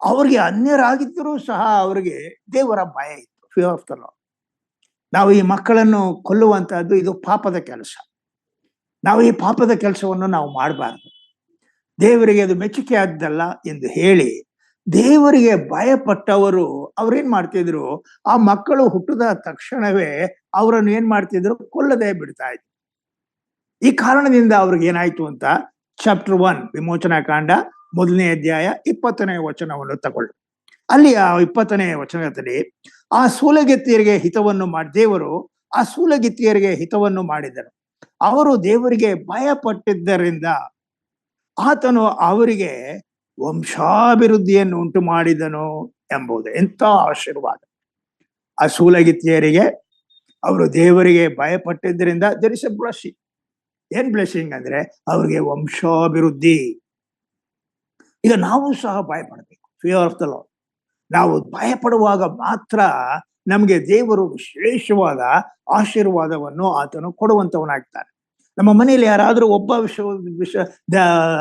ಅವರಿಗೆ ಅನ್ಯರಾಗಿದ್ದರೂ ಸಹ ಅವರಿಗೆ ದೇವರ ಭಯ ಇತ್ತು, ಫಿಯರ್ ಆಫ್ ದ ಲಾರ್ಡ್. ನಾವು ಈ ಮಕ್ಕಳನ್ನು ಕೊಲ್ಲುವಂತಹದ್ದು ಇದು ಪಾಪದ ಕೆಲಸ. ನಾವು ಈ ಪಾಪದ ಕೆಲಸವನ್ನು ನಾವು ಮಾಡಬಾರ್ದು. ದೇವರಿಗೆ ಅದು ಮೆಚ್ಚುಗೆ ಆದ್ದಲ್ಲ ಎಂದು ಹೇಳಿ ದೇವರಿಗೆ ಭಯಪಟ್ಟವರು ಅವ್ರೇನ್ ಮಾಡ್ತಿದ್ರು, ಆ ಮಕ್ಕಳು ಹುಟ್ಟಿದ ತಕ್ಷಣವೇ ಅವರನ್ನು ಏನ್ ಮಾಡ್ತಿದ್ರು, ಕೊಲ್ಲದೆ ಬಿಡ್ತಾ ಇದ್ರು. ಈ ಕಾರಣದಿಂದ ಅವ್ರಿಗೆ ಏನಾಯ್ತು ಅಂತ ಚಾಪ್ಟರ್ 1 ವಿಮೋಚನಾ ಕಾಂಡ 1ನೇ ಅಧ್ಯಾಯ 20ನೇ ವಚನವನ್ನು ತಗೊಳ್ಳಿ. ಅಲ್ಲಿ ಆ 20ನೇ ವಚನದಲ್ಲಿ ಆ ಸೂಲಗಿತ್ತಿಯರಿಗೆ ಹಿತವನ್ನು ಮಾಡಿ ದೇವರು ಆ ಸೂಲಗಿತ್ತಿಯರಿಗೆ ಹಿತವನ್ನು ಮಾಡಿದರು. ಅವರು ದೇವರಿಗೆ ಭಯಪಟ್ಟಿದ್ದರಿಂದ ಆತನು ಅವರಿಗೆ ವಂಶಾಭಿವೃದ್ಧಿಯನ್ನು ಉಂಟು ಮಾಡಿದನು ಎಂಬುದು ಎಂಥ ಆಶೀರ್ವಾದ. ಆ ಸೂಲಗಿತ್ತಿಯರಿಗೆ ಅವರು ದೇವರಿಗೆ ಭಯಪಟ್ಟಿದ್ದರಿಂದ ದೇರ್ ಇಸ್ ಎ ಬ್ಲೆಸ್ಸಿಂಗ್. ಏನ್ ಬ್ಲೆಸ್ಸಿಂಗ್ ಅಂದ್ರೆ ಅವ್ರಿಗೆ ವಂಶಾಭಿವೃದ್ಧಿ. ಈಗ ನಾವು ಸಹ ಭಯಪಡಬೇಕು. Fear of the Lord. ನಾವು ಭಯಪಡುವಾಗ ಮಾತ್ರ ನಮಗೆ ದೇವರು ವಿಶೇಷವಾದ ಆಶೀರ್ವಾದವನ್ನು ಆತನು ಕೊಡುವಂತವನಾಗ್ತಾನೆ. ನಮ್ಮ ಮನೆಯಲ್ಲಿ ಯಾರಾದ್ರೂ ಒಬ್ಬ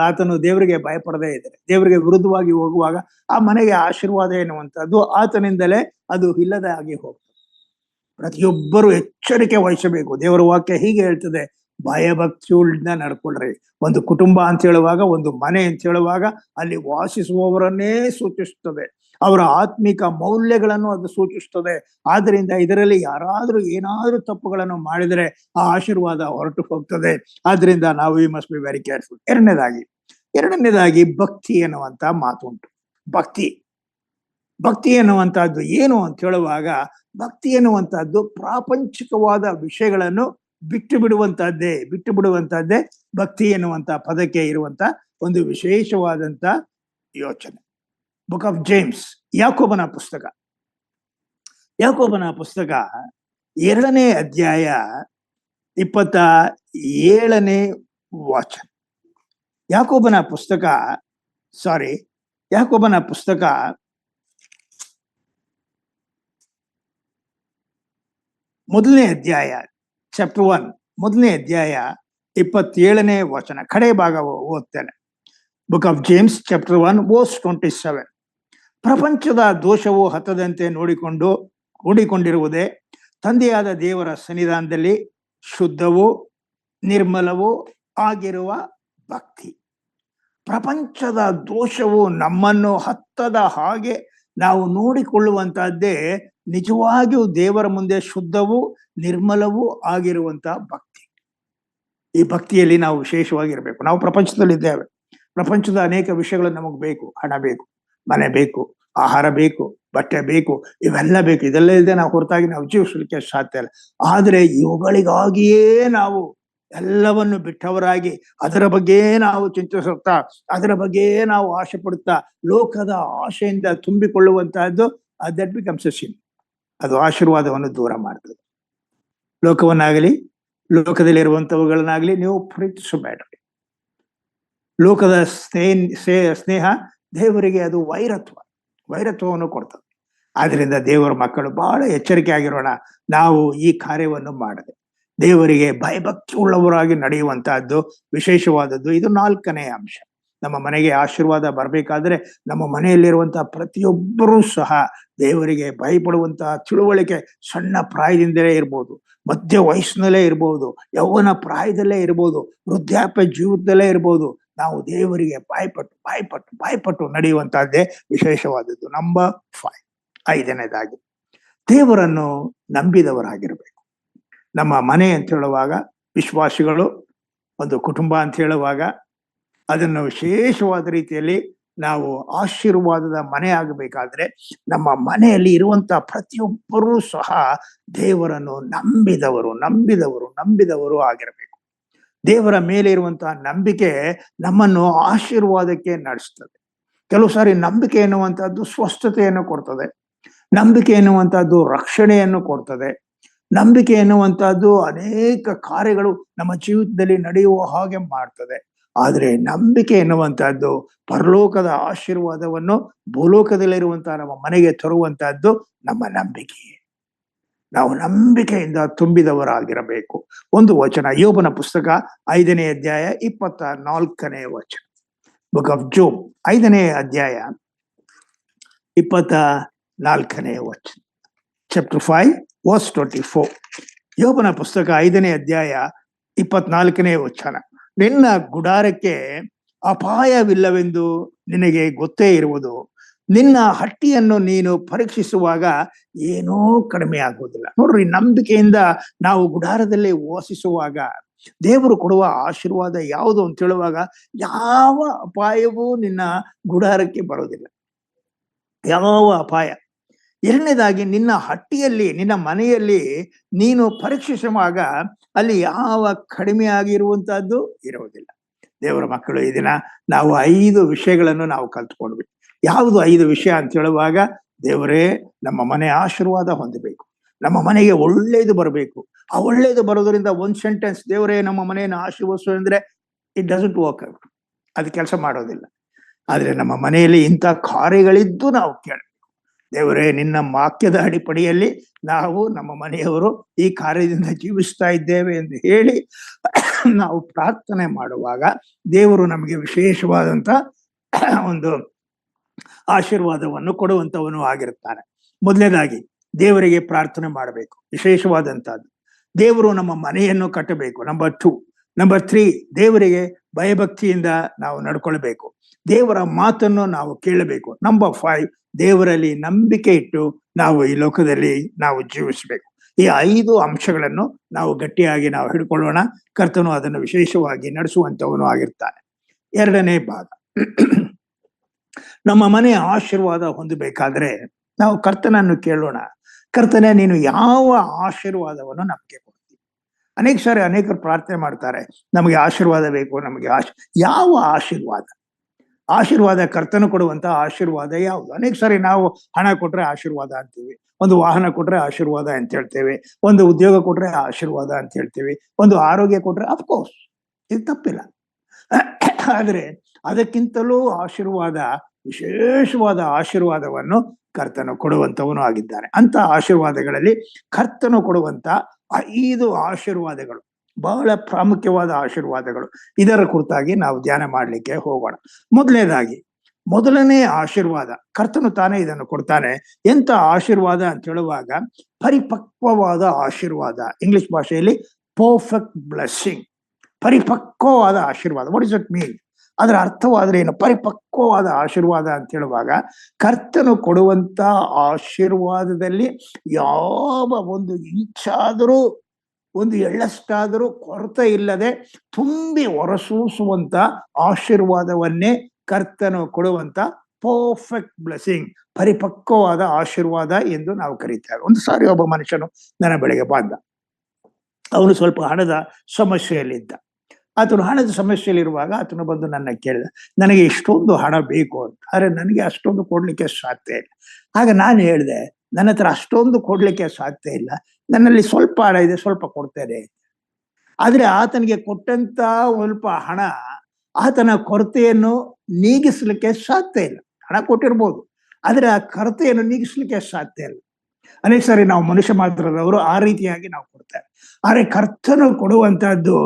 ಆತನು ದೇವರಿಗೆ ಭಯಪಡದೇ ಇದ್ದಾರೆ, ದೇವರಿಗೆ ವಿರುದ್ಧವಾಗಿ ಹೋಗುವಾಗ ಆ ಮನೆಗೆ ಆಶೀರ್ವಾದ ಎನ್ನುವಂಥದ್ದು ಆತನಿಂದಲೇ ಅದು ಇಲ್ಲದೆ ಆಗಿ ಹೋಗ್ತದೆ. ಪ್ರತಿಯೊಬ್ಬರು ಎಚ್ಚರಿಕೆ ವಹಿಸಬೇಕು. ದೇವರ ವಾಕ್ಯ ಹೀಗೆ ಹೇಳ್ತದೆ, ಭಯಭಕ್ತಿಯುಳ್ಳ ನಡ್ಕೊಳ್ರಿ. ಒಂದು ಕುಟುಂಬ ಅಂತ ಹೇಳುವಾಗ, ಒಂದು ಮನೆ ಅಂತ ಹೇಳುವಾಗ ಅಲ್ಲಿ ವಾಸಿಸುವವರನ್ನೇ ಸೂಚಿಸುತ್ತದೆ, ಅವರ ಆತ್ಮಿಕ ಮೌಲ್ಯಗಳನ್ನು ಅದು ಸೂಚಿಸುತ್ತದೆ. ಆದ್ರಿಂದ ಇದರಲ್ಲಿ ಯಾರಾದ್ರೂ ಏನಾದ್ರೂ ತಪ್ಪುಗಳನ್ನು ಮಾಡಿದರೆ ಆ ಆಶೀರ್ವಾದ ಹೊರಟು ಹೋಗ್ತದೆ. ಆದ್ರಿಂದ ನಾವು we must be very careful. ಎರಡನೇದಾಗಿ ಭಕ್ತಿ ಎನ್ನುವಂತ ಮಾತು ಉಂಟು. ಭಕ್ತಿ ಎನ್ನುವಂತಹದ್ದು ಏನು ಅಂತ ಹೇಳುವಾಗ, ಭಕ್ತಿ ಎನ್ನುವಂತಹದ್ದು ಪ್ರಾಪಂಚಿಕವಾದ ವಿಷಯಗಳನ್ನು ಬಿಟ್ಟು ಬಿಡುವಂತಹದ್ದೇ ಭಕ್ತಿ ಎನ್ನುವಂತ ಪದಕ್ಕೆ ಇರುವಂತ ಒಂದು ವಿಶೇಷವಾದಂತ ಯೋಚನೆ. ಬುಕ್ ಆಫ್ ಜೇಮ್ಸ್, ಯಾಕೋಬನ ಪುಸ್ತಕ 2ನೇ ಅಧ್ಯಾಯ 27ನೇ ವಚನ. ಯಾಕೋಬನ ಪುಸ್ತಕ 1ನೇ ಅಧ್ಯಾಯ ಚಾಪ್ಟರ್ 1 1ನೇ ಅಧ್ಯಾಯ 27ನೇ ವಚನ, ಕಡೆ ಭಾಗ ಓದ್ತೇನೆ. Book of James chapter 1 verse 27. ಪ್ರಪಂಚದ ದೋಷವು ಹತ್ತದಂತೆ ನೋಡಿಕೊಂಡಿರುವುದೇ ತಂದೆಯಾದ ದೇವರ ಸನ್ನಿಧಾನದಲ್ಲಿ ಶುದ್ಧವೂ ನಿರ್ಮಲವೂ ಆಗಿರುವ ಭಕ್ತಿ. ಪ್ರಪಂಚದ ದೋಷವು ನಮ್ಮನ್ನು ಹತ್ತದ ಹಾಗೆ ನಾವು ನೋಡಿಕೊಳ್ಳುವಂತಹದ್ದೇ ನಿಜವಾಗಿಯೂ ದೇವರ ಮುಂದೆ ಶುದ್ಧವೂ ನಿರ್ಮಲವೂ ಆಗಿರುವಂತಹ ಭಕ್ತಿ. ಈ ಭಕ್ತಿಯಲ್ಲಿ ನಾವು ವಿಶೇಷವಾಗಿರ್ಬೇಕು. ನಾವು ಪ್ರಪಂಚದಲ್ಲಿದ್ದೇವೆ. ಪ್ರಪಂಚದ ಅನೇಕ ವಿಷಯಗಳು ನಮಗೆ ಬೇಕು. ಹಣ ಬೇಕು, ಮನೆ ಬೇಕು, ಆಹಾರ ಬೇಕು, ಬಟ್ಟೆ ಬೇಕು, ಇವೆಲ್ಲ ಬೇಕು. ಇದೆಲ್ಲ ಇಲ್ಲದೆ ನಾವು ಹೊರತಾಗಿ ನಾವು ಜೀವಿಸಲಿಕ್ಕೆ ಸಾಧ್ಯ ಇಲ್ಲ. ಆದ್ರೆ ಇವುಗಳಿಗಾಗಿಯೇ ನಾವು ಎಲ್ಲವನ್ನು ಬಿಟ್ಟವರಾಗಿ ಅದರ ಬಗ್ಗೆ ನಾವು ಚಿಂತಿಸುತ್ತಾ, ಅದರ ಬಗ್ಗೆ ನಾವು ಆಸೆ ಪಡುತ್ತಾ, ಲೋಕದ ಆಶೆಯಿಂದ ತುಂಬಿಕೊಳ್ಳುವಂತಹದ್ದು ದಟ್ ಬಿಕಮ್ಸ್ ಎ ಸಿನ್. ಅದು ಆಶೀರ್ವಾದವನ್ನು ದೂರ ಮಾಡ್ತದೆ. ಲೋಕವನ್ನಾಗಲಿ ಲೋಕದಲ್ಲಿರುವಂತವುಗಳನ್ನಾಗಲಿ ನೀವು ಪ್ರೀತಿಸಬೇಡ್ರಿ. ಲೋಕದ ಸ್ನೇಹ ದೇವರಿಗೆ ಅದು ವೈರತ್ವವನ್ನು ಕೊಡ್ತದೆ. ಆದ್ರಿಂದ ದೇವರ ಮಕ್ಕಳು ಬಹಳ ಎಚ್ಚರಿಕೆ ಆಗಿರೋಣ. ನಾವು ಈ ಕಾರ್ಯವನ್ನು ಮಾಡದೆ ದೇವರಿಗೆ ಭಯಭಕ್ತಿ ಉಳ್ಳವರಾಗಿ ನಡೆಯುವಂತಹದ್ದು ವಿಶೇಷವಾದದ್ದು. ಇದು 4ನೇ ಅಂಶ. ನಮ್ಮ ಮನೆಗೆ ಆಶೀರ್ವಾದ ಬರಬೇಕಾದ್ರೆ ನಮ್ಮ ಮನೆಯಲ್ಲಿರುವಂತಹ ಪ್ರತಿಯೊಬ್ಬರೂ ಸಹ ದೇವರಿಗೆ ಭಯಪಡುವಂತಹ ತಿಳುವಳಿಕೆ ಸಣ್ಣ ಪ್ರಾಯದಿಂದಲೇ ಇರ್ಬೋದು, ಮಧ್ಯ ವಯಸ್ಸಿನಲ್ಲೇ ಇರ್ಬೋದು, ಯೌವನ ಪ್ರಾಯದಲ್ಲೇ ಇರ್ಬೋದು, ವೃದ್ಧಾಪ್ಯ ಜೀವಿತದಲ್ಲೇ ಇರ್ಬೋದು. ನಾವು ದೇವರಿಗೆ ಭಯಪಟ್ಟು ನಡೆಯುವಂತಹದ್ದೇ ವಿಶೇಷವಾದದ್ದು. ನಂಬರ್ 5, 5ನೇದಾಗಿ ದೇವರನ್ನು ನಂಬಿದವರಾಗಿರ್ಬೇಕು. ನಮ್ಮ ಮನೆ ಅಂತ ಹೇಳುವಾಗ, ವಿಶ್ವಾಸಿಗಳು ಒಂದು ಕುಟುಂಬ ಅಂತ ಹೇಳುವಾಗ ಅದನ್ನು ವಿಶೇಷವಾದ ರೀತಿಯಲ್ಲಿ ನಾವು ಆಶೀರ್ವಾದದ ಮನೆ ಆಗಬೇಕಾದ್ರೆ ನಮ್ಮ ಮನೆಯಲ್ಲಿ ಇರುವಂತಹ ಪ್ರತಿಯೊಬ್ಬರೂ ಸಹ ದೇವರನ್ನು ನಂಬಿದವರು ಆಗಿರಬೇಕು. ದೇವರ ಮೇಲೆ ಇರುವಂತಹ ನಂಬಿಕೆ ನಮ್ಮನ್ನು ಆಶೀರ್ವಾದಕ್ಕೆ ನಡೆಸ್ತದೆ. ಕೆಲವು ಸಾರಿ ನಂಬಿಕೆ ಎನ್ನುವಂತಹದ್ದು ಸ್ವಸ್ಥತೆಯನ್ನು ಕೊಡ್ತದೆ, ನಂಬಿಕೆ ಎನ್ನುವಂತಹದ್ದು ರಕ್ಷಣೆಯನ್ನು ಕೊಡ್ತದೆ, ನಂಬಿಕೆ ಎನ್ನುವಂತಹದ್ದು ಅನೇಕ ಕಾರ್ಯಗಳು ನಮ್ಮ ಜೀವಿತದಲ್ಲಿ ನಡೆಯುವ ಹಾಗೆ ಮಾಡ್ತದೆ. ಆದ್ರೆ ನಂಬಿಕೆ ಎನ್ನುವಂತಹದ್ದು ಪರಲೋಕದ ಆಶೀರ್ವಾದವನ್ನು ಭೂಲೋಕದಲ್ಲಿರುವಂತಹ ನಮ್ಮ ಮನೆಗೆ ತರುವಂತಹದ್ದು ನಮ್ಮ ನಂಬಿಕೆ. ನಾವು ನಂಬಿಕೆಯಿಂದ ತುಂಬಿದವರಾಗಿರಬೇಕು. ಒಂದು ವಚನ, ಯೋಬನ ಪುಸ್ತಕ 5ನೇ ಅಧ್ಯಾಯ 24ನೇ ವಚನ. ಬುಕ್ ಆಫ್ ಜೋಬ್ 5ನೇ ಅಧ್ಯಾಯ 24ನೇ ವಚನ. Chapter 5 verse 24. ಯೋಬನ ಪುಸ್ತಕ 5ನೇ ಅಧ್ಯಾಯ 24ನೇ ವಚನ. ನಿನ್ನ ಗುಡಾರಕ್ಕೆ ಅಪಾಯವಿಲ್ಲವೆಂದು ನಿನಗೆ ಗೊತ್ತೇ ಇರುವುದು. ನಿನ್ನ ಹಟ್ಟಿಯನ್ನು ನೀನು ಪರೀಕ್ಷಿಸುವಾಗ ಏನೂ ಕಡಿಮೆ ಆಗುವುದಿಲ್ಲ. ನೋಡ್ರಿ, ನಂಬಿಕೆಯಿಂದ ನಾವು ಗುಡಾರದಲ್ಲಿ ವಾಸಿಸುವಾಗ ದೇವರು ಕೊಡುವ ಆಶೀರ್ವಾದ ಯಾವುದು ಅಂತ ಹೇಳುವಾಗ ಯಾವ ಅಪಾಯವೂ ನಿನ್ನ ಗುಡಾರಕ್ಕೆ ಬರೋದಿಲ್ಲ. ಯಾವ ಅಪಾಯ. ಎರಡನೇದಾಗಿ, ನಿನ್ನ ಹಟ್ಟಿಯಲ್ಲಿ, ನಿನ್ನ ಮನೆಯಲ್ಲಿ ನೀನು ಪರೀಕ್ಷಿಸುವಾಗ ಅಲ್ಲಿ ಯಾವ ಕಡಿಮೆ ಆಗಿರುವಂತಹದ್ದು ಇರುವುದಿಲ್ಲ. ದೇವರ ಮಕ್ಕಳು, ಈ ದಿನ ನಾವು 5 ವಿಷಯಗಳನ್ನು ನಾವು ಕಲ್ತ್ಕೊಂಡ್ವಿ. ಯಾವುದು 5 ವಿಷಯ ಅಂತ ಹೇಳುವಾಗ, ದೇವರೇ ನಮ್ಮ ಮನೆ ಆಶೀರ್ವಾದ ಹೊಂದಬೇಕು, ನಮ್ಮ ಮನೆಗೆ ಒಳ್ಳೇದು ಬರಬೇಕು. ಆ ಒಳ್ಳೇದು ಬರೋದ್ರಿಂದ ಒಂದು ಸೆಂಟೆನ್ಸ್, ದೇವರೇ ನಮ್ಮ ಮನೆಯನ್ನು ಆಶೀರ್ವದಿಸು ಅಂದ್ರೆ ಇಟ್ ಡಸಂಟ್ ವರ್ಕ್ ಔಟ್, ಅದು ಕೆಲಸ ಮಾಡೋದಿಲ್ಲ. ಆದ್ರೆ ನಮ್ಮ ಮನೆಯಲ್ಲಿ ಇಂಥ ಕಾರ್ಯಗಳಿದ್ದು ನಾವು ಕೇಳಬೇಕು. ದೇವರೇ, ನಿನ್ನ ವಾಕ್ಯದ ಅಡಿಪಡಿಯಲ್ಲಿ ನಾವು, ನಮ್ಮ ಮನೆಯವರು ಈ ಕಾರ್ಯದಿಂದ ಜೀವಿಸ್ತಾ ಇದ್ದೇವೆ ಎಂದು ಹೇಳಿ ನಾವು ಪ್ರಾರ್ಥನೆ ಮಾಡುವಾಗ ದೇವರು ನಮಗೆ ವಿಶೇಷವಾದಂತ ಒಂದು ಆಶೀರ್ವಾದವನ್ನು ಕೊಡುವಂತವನು ಆಗಿರುತ್ತಾನೆ. ಮೊದಲನೇದಾಗಿ ದೇವರಿಗೆ ಪ್ರಾರ್ಥನೆ ಮಾಡಬೇಕು, ವಿಶೇಷವಾದಂತಹದ್ದು. ದೇವರು ನಮ್ಮ ಮನೆಯನ್ನು ಕಟ್ಟಬೇಕು. ನಂಬರ್ 2. ನಂಬರ್ 3, ದೇವರಿಗೆ ಭಯಭಕ್ತಿಯಿಂದ ನಾವು ನಡ್ಕೊಳ್ಬೇಕು. ದೇವರ ಮಾತನ್ನು ನಾವು ಕೇಳಬೇಕು. ನಂಬರ್ 5, ದೇವರಲ್ಲಿ ನಂಬಿಕೆ ಇಟ್ಟು ನಾವು ಈ ಲೋಕದಲ್ಲಿ ನಾವು ಜೀವಿಸಬೇಕು. ಈ 5 ಅಂಶಗಳನ್ನು ನಾವು ಗಟ್ಟಿಯಾಗಿ ನಾವು ಹಿಡ್ಕೊಳ್ಳೋಣ. ಕರ್ತನು ಅದನ್ನು ವಿಶೇಷವಾಗಿ ನಡೆಸುವಂತವನು ಆಗಿರ್ತಾನೆ. 2ನೇ ಭಾಗ, ನಮ್ಮ ಮನೆ ಆಶೀರ್ವಾದ ಹೊಂದಬೇಕಾದ್ರೆ ನಾವು ಕರ್ತನನ್ನು ಕೇಳೋಣ. ಕರ್ತನೇ, ನೀನು ಯಾವ ಆಶೀರ್ವಾದವನ್ನು ನಮಗೆ ಕೊಡ್ತೀವಿ? ಅನೇಕ ಸಾರಿ ಅನೇಕರು ಪ್ರಾರ್ಥನೆ ಮಾಡ್ತಾರೆ, ನಮಗೆ ಆಶೀರ್ವಾದ ಬೇಕು, ನಮಗೆ ಯಾವ ಆಶೀರ್ವಾದ? ಆಶೀರ್ವಾದ, ಕರ್ತನು ಕೊಡುವಂತ ಆಶೀರ್ವಾದ ಯಾವುದು? ಅನೇಕ ಸಾರಿ ನಾವು ಹಣ ಕೊಟ್ರೆ ಆಶೀರ್ವಾದ ಅಂತೀವಿ, ಒಂದು ವಾಹನ ಕೊಟ್ರೆ ಆಶೀರ್ವಾದ ಅಂತ ಹೇಳ್ತೇವೆ, ಒಂದು ಉದ್ಯೋಗ ಕೊಟ್ರೆ ಆಶೀರ್ವಾದ ಅಂತ ಹೇಳ್ತೇವೆ, ಒಂದು ಆರೋಗ್ಯ ಕೊಟ್ರೆ, ಅಫ್ಕೋರ್ಸ್ ಇದು ತಪ್ಪಿಲ್ಲ. ಆದ್ರೆ ಅದಕ್ಕಿಂತಲೂ ಆಶೀರ್ವಾದ, ವಿಶೇಷವಾದ ಆಶೀರ್ವಾದವನ್ನು ಕರ್ತನು ಕೊಡುವಂತವನು ಆಗಿದ್ದಾನೆ. ಅಂತ ಆಶೀರ್ವಾದಗಳಲ್ಲಿ ಕರ್ತನು ಕೊಡುವಂತ 5 ಆಶೀರ್ವಾದಗಳು ಬಹಳ ಪ್ರಾಮುಖ್ಯವಾದ ಆಶೀರ್ವಾದಗಳು. ಇದರ ಕುರಿತಾಗಿ ನಾವು ಧ್ಯಾನ ಮಾಡಲಿಕ್ಕೆ ಹೋಗೋಣ. ಮೊದಲನೇ ಆಶೀರ್ವಾದ, ಕರ್ತನು ತಾನೇ ಇದನ್ನು ಕೊಡ್ತಾನೆ. ಎಂತ ಆಶೀರ್ವಾದ ಅಂತ ಹೇಳುವಾಗ, ಪರಿಪಕ್ವವಾದ ಆಶೀರ್ವಾದ. ಇಂಗ್ಲಿಷ್ ಭಾಷೆಯಲ್ಲಿ ಪರ್ಫೆಕ್ಟ್ ಬ್ಲೆಸ್ಸಿಂಗ್, ಪರಿಪಕ್ವವಾದ ಆಶೀರ್ವಾದ. What is it mean? ಅದರ ಅರ್ಥವಾದ್ರೆ ಏನು? ಪರಿಪಕ್ವವಾದ ಆಶೀರ್ವಾದ ಅಂತ ಹೇಳುವಾಗ, ಕರ್ತನು ಕೊಡುವಂತ ಆಶೀರ್ವಾದದಲ್ಲಿ ಯಾವ ಒಂದು ಇಂಚಾದರೂ, ಒಂದು ಎಳ್ಳಷ್ಟಾದರೂ ಕೊರತೆ ಇಲ್ಲದೆ ತುಂಬಿ ಹೊರಸೂಸುವಂತ ಆಶೀರ್ವಾದವನ್ನೇ ಕರ್ತನು ಕೊಡುವಂತ ಪರ್ಫೆಕ್ಟ್ ಬ್ಲೆಸ್ಸಿಂಗ್, ಪರಿಪಕ್ವವಾದ ಆಶೀರ್ವಾದ ಎಂದು ನಾವು ಕರೀತೇವೆ. ಒಂದು ಸಾರಿ ಒಬ್ಬ ಮನುಷ್ಯನು ನನ್ನ ಬಳಿಗೆ ಬಂದ. ಅವನು ಸ್ವಲ್ಪ ಹಣದ ಸಮಸ್ಯೆಯಲ್ಲಿದ್ದ. ಆತನು ಹಣದ ಸಮಸ್ಯೆಯಲ್ಲಿರುವಾಗ ಆತನು ಬಂದು ನನ್ನ ಕೇಳಿದ, ನನಗೆ ಇಷ್ಟೊಂದು ಹಣ ಬೇಕು ಅಂತ. ಆದ್ರೆ ನನಗೆ ಅಷ್ಟೊಂದು ಕೊಡ್ಲಿಕ್ಕೆ ಸಾಧ್ಯ ಇಲ್ಲ. ಆಗ ನಾನು ಹೇಳಿದೆ, ನನ್ನ ಹತ್ರ ಅಷ್ಟೊಂದು ಕೊಡ್ಲಿಕ್ಕೆ ಸಾಧ್ಯ ಇಲ್ಲ, ನನ್ನಲ್ಲಿ ಸ್ವಲ್ಪ ಹಣ ಇದೆ, ಸ್ವಲ್ಪ ಕೊಡ್ತೇನೆ. ಆದ್ರೆ ಆತನಿಗೆ ಕೊಟ್ಟಂತ ಸ್ವಲ್ಪ ಹಣ ಆತನ ಕೊರತೆಯನ್ನು ನೀಗಿಸ್ಲಿಕ್ಕೆ ಸಾಧ್ಯ ಇಲ್ಲ. ಹಣ ಕೊಟ್ಟಿರ್ಬೋದು, ಆದ್ರೆ ಆ ಕೊರತೆಯನ್ನು ನೀಗಿಸ್ಲಿಕ್ಕೆ ಸಾಧ್ಯ ಇಲ್ಲ. ಅನೇಕ ಸಾರಿ ನಾವು ಮನುಷ್ಯ ಮಾತ್ರದವರು ಆ ರೀತಿಯಾಗಿ ನಾವು ಕೊಡ್ತೇವೆ. ಆದ್ರೆ ಕರ್ತನು ಕೊಡುವಂತಹದ್ದು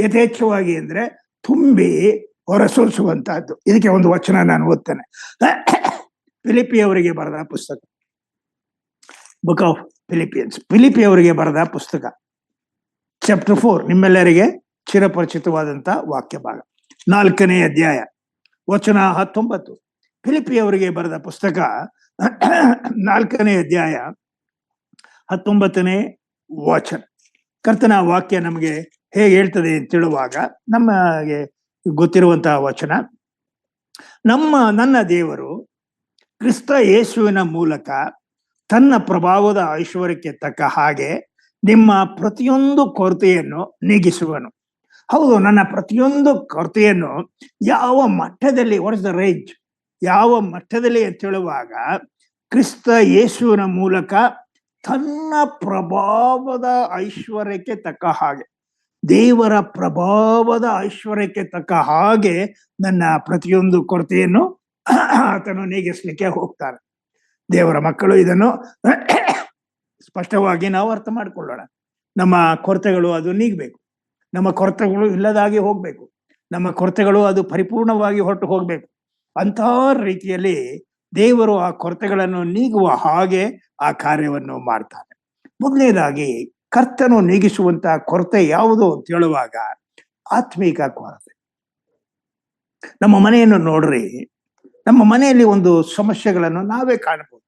ಯಥೇಚ್ಛವಾಗಿ ಅಂದ್ರೆ ತುಂಬಿ ಹೊರಸೂಸುವಂತಹದ್ದು. ಇದಕ್ಕೆ ಒಂದು ವಚನ ನಾನು ಓದ್ತೇನೆ. ಫಿಲಿಪಿಯವರಿಗೆ ಬರೆದ ಪುಸ್ತಕ, ಬುಕ್ ಆಫ್ ಫಿಲಿಪಿಯನ್ಸ್, ಫಿಲಿಪಿಯವರಿಗೆ ಬರೆದ ಪುಸ್ತಕ, ಚಾಪ್ಟರ್ 4, ನಿಮ್ಮೆಲ್ಲರಿಗೆ ಚಿರಪರಿಚಿತವಾದಂತ ವಾಕ್ಯ ಭಾಗ, 4ನೇ ಅಧ್ಯಾಯ, ವಚನ 19. ಫಿಲಿಪಿಯವರಿಗೆ ಬರೆದ ಪುಸ್ತಕ 4ನೇ ಅಧ್ಯಾಯ 19ನೇ ವಚನ. ಕರ್ತನ ವಾಕ್ಯ ನಮಗೆ ಹೇಗೆ ಹೇಳ್ತದೆ ಅಂತ ಹೇಳುವಾಗ, ನಮಗೆ ಗೊತ್ತಿರುವಂತಹ ವಚನ, ನನ್ನ ದೇವರು ಕ್ರಿಸ್ತ ಯೇಸುವಿನ ಮೂಲಕ ತನ್ನ ಪ್ರಭಾವದ ಐಶ್ವರ್ಯಕ್ಕೆ ತಕ್ಕ ಹಾಗೆ ನಿಮ್ಮ ಪ್ರತಿಯೊಂದು ಕೊರತೆಯನ್ನು ನೀಗಿಸುವನು. ಹೌದು, ನನ್ನ ಪ್ರತಿಯೊಂದು ಕೊರತೆಯನ್ನು ಯಾವ ಮಟ್ಟದಲ್ಲಿ, ವಾಟ್ ಇಸ್ ದ ರೇಂಜ್, ಯಾವ ಮಟ್ಟದಲ್ಲಿ ಅಂತ ಹೇಳುವಾಗ, ಕ್ರಿಸ್ತ ಯೇಸುವಿನ ಮೂಲಕ ತನ್ನ ಪ್ರಭಾವದ ಐಶ್ವರ್ಯಕ್ಕೆ ತಕ್ಕ ಹಾಗೆ, ದೇವರ ಪ್ರಭಾವದ ಐಶ್ವರ್ಯಕ್ಕೆ ತಕ್ಕ ಹಾಗೆ ನನ್ನ ಪ್ರತಿಯೊಂದು ಕೊರತೆಯನ್ನು ಆತನು ನೀಗಿಸ್ಲಿಕ್ಕೆ ಹೋಗ್ತಾನೆ. ದೇವರ ಮಕ್ಕಳು, ಇದನ್ನು ಸ್ಪಷ್ಟವಾಗಿ ನಾವು ಅರ್ಥ ಮಾಡಿಕೊಳ್ಳೋಣ. ನಮ್ಮ ಕೊರತೆಗಳು ಅದು ನೀಗಬೇಕು, ನಮ್ಮ ಕೊರತೆಗಳು ಇಲ್ಲದಾಗಿ ಹೋಗ್ಬೇಕು, ನಮ್ಮ ಕೊರತೆಗಳು ಅದು ಪರಿಪೂರ್ಣವಾಗಿ ಹೊರಟು ಹೋಗ್ಬೇಕು. ಅಂಥ ರೀತಿಯಲ್ಲಿ ದೇವರು ಆ ಕೊರತೆಗಳನ್ನು ನೀಗುವ ಹಾಗೆ ಆ ಕಾರ್ಯವನ್ನು ಮಾಡ್ತಾನೆ. ಮೊದಲನೇದಾಗಿ ಕರ್ತನು ನೀಗಿಸುವಂತಹ ಕೊರತೆ ಯಾವುದು ಅಂತ ಹೇಳುವಾಗ ಆತ್ಮೀಕ ಕೊರತೆ. ನಮ್ಮ ಮನೆಯನ್ನು ನೋಡ್ರಿ, ನಮ್ಮ ಮನೆಯಲ್ಲಿ ಒಂದು ಸಮಸ್ಯೆಗಳನ್ನು ನಾವೇ ಕಾಣಬಹುದು.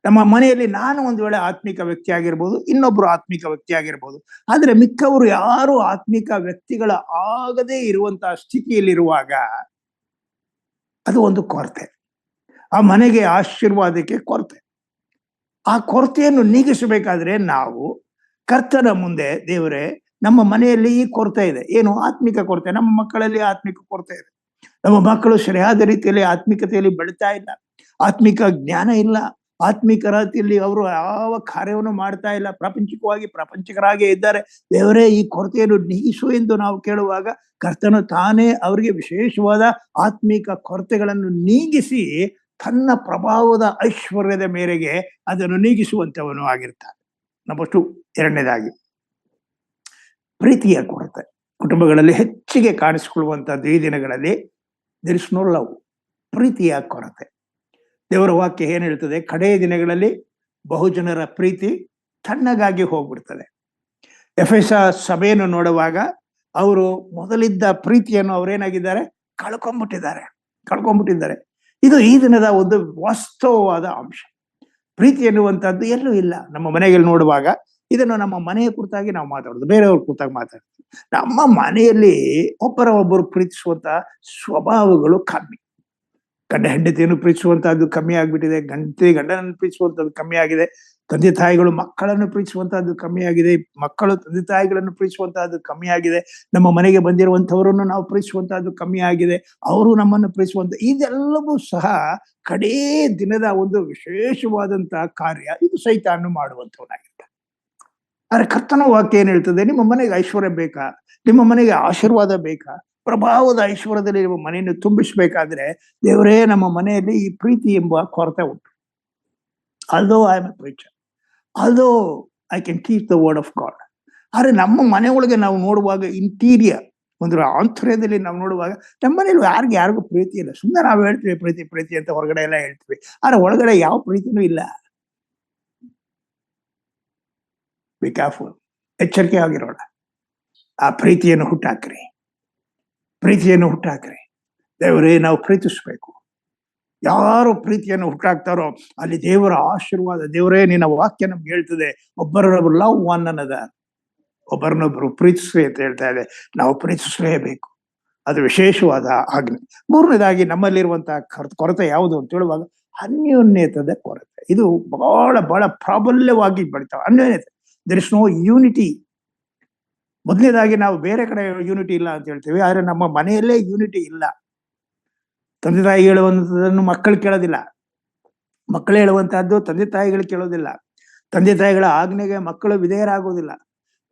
ನಮ್ಮ ಮನೆಯಲ್ಲಿ ನಾನು ಒಂದು ವೇಳೆ ಆತ್ಮಿಕ ವ್ಯಕ್ತಿ ಆಗಿರ್ಬೋದು, ಇನ್ನೊಬ್ರು ಆತ್ಮಿಕ ವ್ಯಕ್ತಿ ಆಗಿರ್ಬೋದು. ಆದ್ರೆ ಮಿಕ್ಕವರು ಯಾರು ಆತ್ಮಿಕ ವ್ಯಕ್ತಿಗಳ ಆಗದೇ ಇರುವಂತಹ ಸ್ಥಿತಿಯಲ್ಲಿರುವಾಗ ಅದು ಒಂದು ಕೊರತೆ. ಆ ಮನೆಗೆ ಆಶೀರ್ವಾದಕ್ಕೆ ಕೊರತೆ. ಆ ಕೊರತೆಯನ್ನು ನೀಗಿಸಬೇಕಾದ್ರೆ ನಾವು ಕರ್ತನ ಮುಂದೆ, ದೇವರೇ ನಮ್ಮ ಮನೆಯಲ್ಲಿ ಈ ಕೊರತೆ ಇದೆ, ಏನು ಆತ್ಮಿಕ ಕೊರತೆ, ನಮ್ಮ ಮಕ್ಕಳಲ್ಲಿ ಆತ್ಮಿಕ ಕೊರತೆ ಇದೆ, ನಮ್ಮ ಮಕ್ಕಳು ಸರಿಯಾದ ರೀತಿಯಲ್ಲಿ ಆತ್ಮಿಕತೆಯಲ್ಲಿ ಬೆಳೀತಾ ಇಲ್ಲ, ಆತ್ಮಿಕ ಜ್ಞಾನ ಇಲ್ಲ, ಆತ್ಮಿಕ ರೀತಿಯಲ್ಲಿ ಅವರು ಯಾವ ಕಾರ್ಯವನ್ನು ಮಾಡ್ತಾ ಇಲ್ಲ, ಪ್ರಪಂಚಿಕರಾಗೇ ಇದ್ದಾರೆ. ದೇವರೇ ಈ ಕೊರತೆಯನ್ನು ನೀಗಿಸು ಎಂದು ನಾವು ಕೇಳುವಾಗ ಕರ್ತನು ತಾನೇ ಅವರಿಗೆ ವಿಶೇಷವಾದ ಆತ್ಮಿಕ ಕೊರತೆಗಳನ್ನು ನೀಗಿಸಿ ತನ್ನ ಪ್ರಭಾವದ ಐಶ್ವರ್ಯದ ಮೇರೆಗೆ ಅದನ್ನು ನೀಗಿಸುವಂತವನು ಆಗಿರ್ತಾನೆ. ನಂಬರ್ 2, ಎರಡನೇದಾಗಿ ಪ್ರೀತಿಯ ಕೊರತೆ. ಕುಟುಂಬಗಳಲ್ಲಿ ಹೆಚ್ಚಿಗೆ ಕಾಣಿಸಿಕೊಳ್ಳುವಂತಹದ್ದು ಈ ದಿನಗಳಲ್ಲಿ ದೇರ್ ಇಸ್ ನೋ ಲವ್, ಪ್ರೀತಿಯ ಕೊರತೆ. ದೇವರ ವಾಕ್ಯ ಏನ್ ಹೇಳ್ತದೆ? ಕಡೆಯ ದಿನಗಳಲ್ಲಿ ಬಹುಜನರ ಪ್ರೀತಿ ತಣ್ಣಗಾಗಿ ಹೋಗ್ಬಿಡ್ತದೆ. ಎಫೆಸ ಸಭೆಯನ್ನು ನೋಡುವಾಗ ಅವರು ಮೊದಲಿದ್ದ ಪ್ರೀತಿಯನ್ನು ಅವರೇನಾಗಿದ್ದಾರೆ, ಕಳ್ಕೊಂಡ್ಬಿಟ್ಟಿದ್ದಾರೆ. ಇದು ಈ ದಿನದ ಒಂದು ವಾಸ್ತವವಾದ ಅಂಶ. ಪ್ರೀತಿ ಎನ್ನುವಂಥದ್ದು ಎಲ್ಲೂ ಇಲ್ಲ. ನಮ್ಮ ಮನೆಯಲ್ಲಿ ನೋಡುವಾಗ ಇದನ್ನು ನಮ್ಮ ಮನೆಯ ಕುರಿತಾಗಿ ನಾವು ಮಾತಾಡೋದು, ಬೇರೆಯವ್ರ ಕುರಿತಾಗಿ ಮಾತಾಡ್ತೀವಿ. ನಮ್ಮ ಮನೆಯಲ್ಲಿ ಒಬ್ಬರು ಪ್ರೀತಿಸುವಂತ ಸ್ವಭಾವಗಳು ಕಮ್ಮಿ. ಗಂಡ ಹೆಂಡತಿಯನ್ನು ಪ್ರೀತಿಸುವಂತಹದ್ದು ಕಮ್ಮಿ ಆಗ್ಬಿಟ್ಟಿದೆ, ಗಂಡನನ್ನು ಪ್ರೀತಿಸುವಂತದ್ದು ಕಮ್ಮಿ ಆಗಿದೆ, ತಂದೆ ತಾಯಿಗಳು ಮಕ್ಕಳನ್ನು ಪ್ರೀತಿಸುವಂತಹದ್ದು ಕಮ್ಮಿ ಆಗಿದೆ, ಮಕ್ಕಳು ತಂದೆ ತಾಯಿಗಳನ್ನು ಪ್ರೀತಿಸುವಂತಹದ್ದು ಕಮ್ಮಿ ಆಗಿದೆ, ನಮ್ಮ ಮನೆಗೆ ಬಂದಿರುವಂತವರನ್ನು ನಾವು ಪ್ರೀತಿಸುವಂತಹದ್ದು ಕಮ್ಮಿ ಆಗಿದೆ, ಅವರು ನಮ್ಮನ್ನು ಪ್ರೀತಿಸುವಂತ, ಇದೆಲ್ಲವೂ ಸಹ ಕಡೇ ದಿನದ ಒಂದು ವಿಶೇಷವಾದಂತಹ ಕಾರ್ಯ. ಇದು ಸೈತಾನು ಮಾಡುವಂತವನಾಗಿರ್ತಾನೆ. ಆದ್ರೆ ಕರ್ತನ ವಾಕ್ಯ ಏನ್ ಹೇಳ್ತದೆ? ನಿಮ್ಮ ಮನೆಗೆ ಐಶ್ವರ್ಯ ಬೇಕಾ, ನಿಮ್ಮ ಮನೆಗೆ ಆಶೀರ್ವಾದ ಬೇಕಾ, ಪ್ರಭಾವದ ಐಶ್ವರ್ಯದಲ್ಲಿ ನಿಮ್ಮ ಮನೆಯನ್ನು ತುಂಬಿಸ್ಬೇಕಾದ್ರೆ ದೇವರೇ ನಮ್ಮ ಮನೆಯಲ್ಲಿ ಈ ಪ್ರೀತಿ ಎಂಬ ಕೊರತೆ ಉಂಟು. Although I am A preacher, although I can teach the word of god. ಆದ್ರೆ ನಮ್ಮ ಮನೆ ಒಳಗೆ ನಾವು ನೋಡುವಾಗ ಇಂಟೀರಿಯರ್ ಒಂದು ಆಂತರ್ಯದಲ್ಲಿ ನಾವು ನೋಡುವಾಗ ನಮ್ಮ ಮನೇಲಿ ಯಾರಿಗೂ ಪ್ರೀತಿ ಇಲ್ಲ. ಸುಮ್ಮನೆ ನಾವು ಹೇಳ್ತೀವಿ ಪ್ರೀತಿ ಪ್ರೀತಿ ಅಂತ, ಹೊರಗಡೆ ಎಲ್ಲ ಹೇಳ್ತೀವಿ, ಆದ್ರೆ ಒಳಗಡೆ ಯಾವ ಪ್ರೀತಿನೂ ಇಲ್ಲ. ಬಿ ಕೇರ್ಫುಲ್, ಎಚ್ಚರಿಕೆ ಆಗಿರೋಣ. ಆ ಪ್ರೀತಿಯನ್ನು ಹುಟ್ಟಾಕ್ರಿ. ದೇವರೇ ನಾವು ಪ್ರೀತಿಸ್ಬೇಕು. ಯಾರು ಪ್ರೀತಿಯನ್ನು ಹುಟ್ಟಾಕ್ತಾರೋ ಅಲ್ಲಿ ದೇವರ ಆಶೀರ್ವಾದ. ದೇವರೇ ನಿನ್ನ ವಾಕ್ಯ ನಮ್ಗೆ ಹೇಳ್ತದೆ, ಒಬ್ಬರೊಬ್ಬರು ಲವ್ ಒನ್ ಅನದರ್, ಒಬ್ಬರನ್ನೊಬ್ಬರು ಪ್ರೀತಿಸ್ರಿ ಅಂತ ಹೇಳ್ತಾ ಇದೆ. ನಾವು ಪ್ರೀತಿಸಲೇಬೇಕು, ಅದು ವಿಶೇಷವಾದ ಆಜ್ಞೆ. ಮೂರನೇದಾಗಿ ನಮ್ಮಲ್ಲಿರುವಂತಹ ಕೊರತೆ ಯಾವುದು ಅಂತ ಹೇಳುವಾಗ ಅನ್ಯೋನ್ಯತದ ಕೊರತೆ. ಇದು ಬಹಳ ಪ್ರಾಬಲ್ಯವಾಗಿ ಬೆಳಿತಾವೆ. ಅನ್ಯೋನ್ಯತೆ, ದೇರ್ ಇಸ್ ನೋ ಯೂನಿಟಿ. ಮೊದಲನೇದಾಗಿ ನಾವು ಬೇರೆ ಕಡೆ ಯೂನಿಟಿ ಇಲ್ಲ ಅಂತ ಹೇಳ್ತೀವಿ, ಆದ್ರೆ ನಮ್ಮ ಮನೆಯಲ್ಲೇ ಯೂನಿಟಿ ಇಲ್ಲ. ತಂದೆ ತಾಯಿ ಹೇಳುವಂಥದ್ದನ್ನು ಮಕ್ಕಳು ಕೇಳೋದಿಲ್ಲ, ಮಕ್ಕಳು ಹೇಳುವಂತಹದ್ದು ತಂದೆ ತಾಯಿಗಳು ಕೇಳೋದಿಲ್ಲ, ತಂದೆ ತಾಯಿಗಳ ಆಜ್ಞೆಗೆ ಮಕ್ಕಳು ವಿಧೇಯರಾಗೋದಿಲ್ಲ,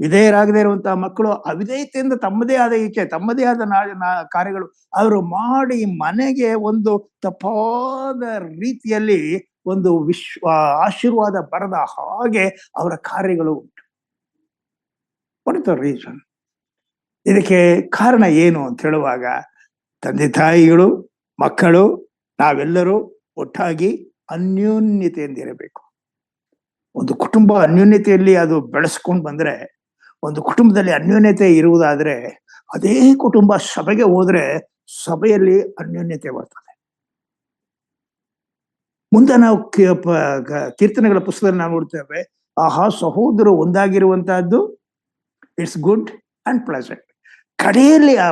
ವಿಧೇಯರಾಗದೇ ಇರುವಂತಹ ಮಕ್ಕಳು ಅವಿಧೇಯತೆಯಿಂದ ತಮ್ಮದೇ ಆದ ಇಚ್ಛೆ, ತಮ್ಮದೇ ಆದ ಕಾರ್ಯಗಳು ಅವರು ಮಾಡಿ ಮನೆಗೆ ಒಂದು ತಪ್ಪಾದ ರೀತಿಯಲ್ಲಿ ಒಂದು ಆಶೀರ್ವಾದ ಬರದ ಹಾಗೆ ಅವರ ಕಾರ್ಯಗಳು ಉಂಟು. What is the reason? ಇದಕ್ಕೆ ಕಾರಣ ಏನು ಅಂತ ಹೇಳುವಾಗ ತಂದೆ ತಾಯಿಗಳು, ಮಕ್ಕಳು, ನಾವೆಲ್ಲರೂ ಒಟ್ಟಾಗಿ ಅನ್ಯೋನ್ಯತೆಯಿಂದಿರಬೇಕು. ಒಂದು ಕುಟುಂಬ ಅನ್ಯೋನ್ಯತೆಯಲ್ಲಿ ಅದು ಬೆಳೆಸ್ಕೊಂಡು ಬಂದ್ರೆ, ಒಂದು ಕುಟುಂಬದಲ್ಲಿ ಅನ್ಯೋನ್ಯತೆ ಇರುವುದಾದ್ರೆ ಅದೇ ಕುಟುಂಬ ಸಭೆಗೆ ಹೋದ್ರೆ ಸಭೆಯಲ್ಲಿ ಅನ್ಯೋನ್ಯತೆ ಬರ್ತದೆ. ಮುಂದೆ ನಾವು ಕೀರ್ತನೆಗಳ ಪುಸ್ತಕದಲ್ಲಿ ನಾವು ನೋಡ್ತೇವೆ, ಆಹಾ ಸಹೋದರರು ಒಂದಾಗಿರುವಂತಹದ್ದು ಇಟ್ಸ್ ಗುಡ್ ಅಂಡ್ ಪ್ಲೆಸೆಂಟ್. ಕಡೆಯಲ್ಲಿ ಆ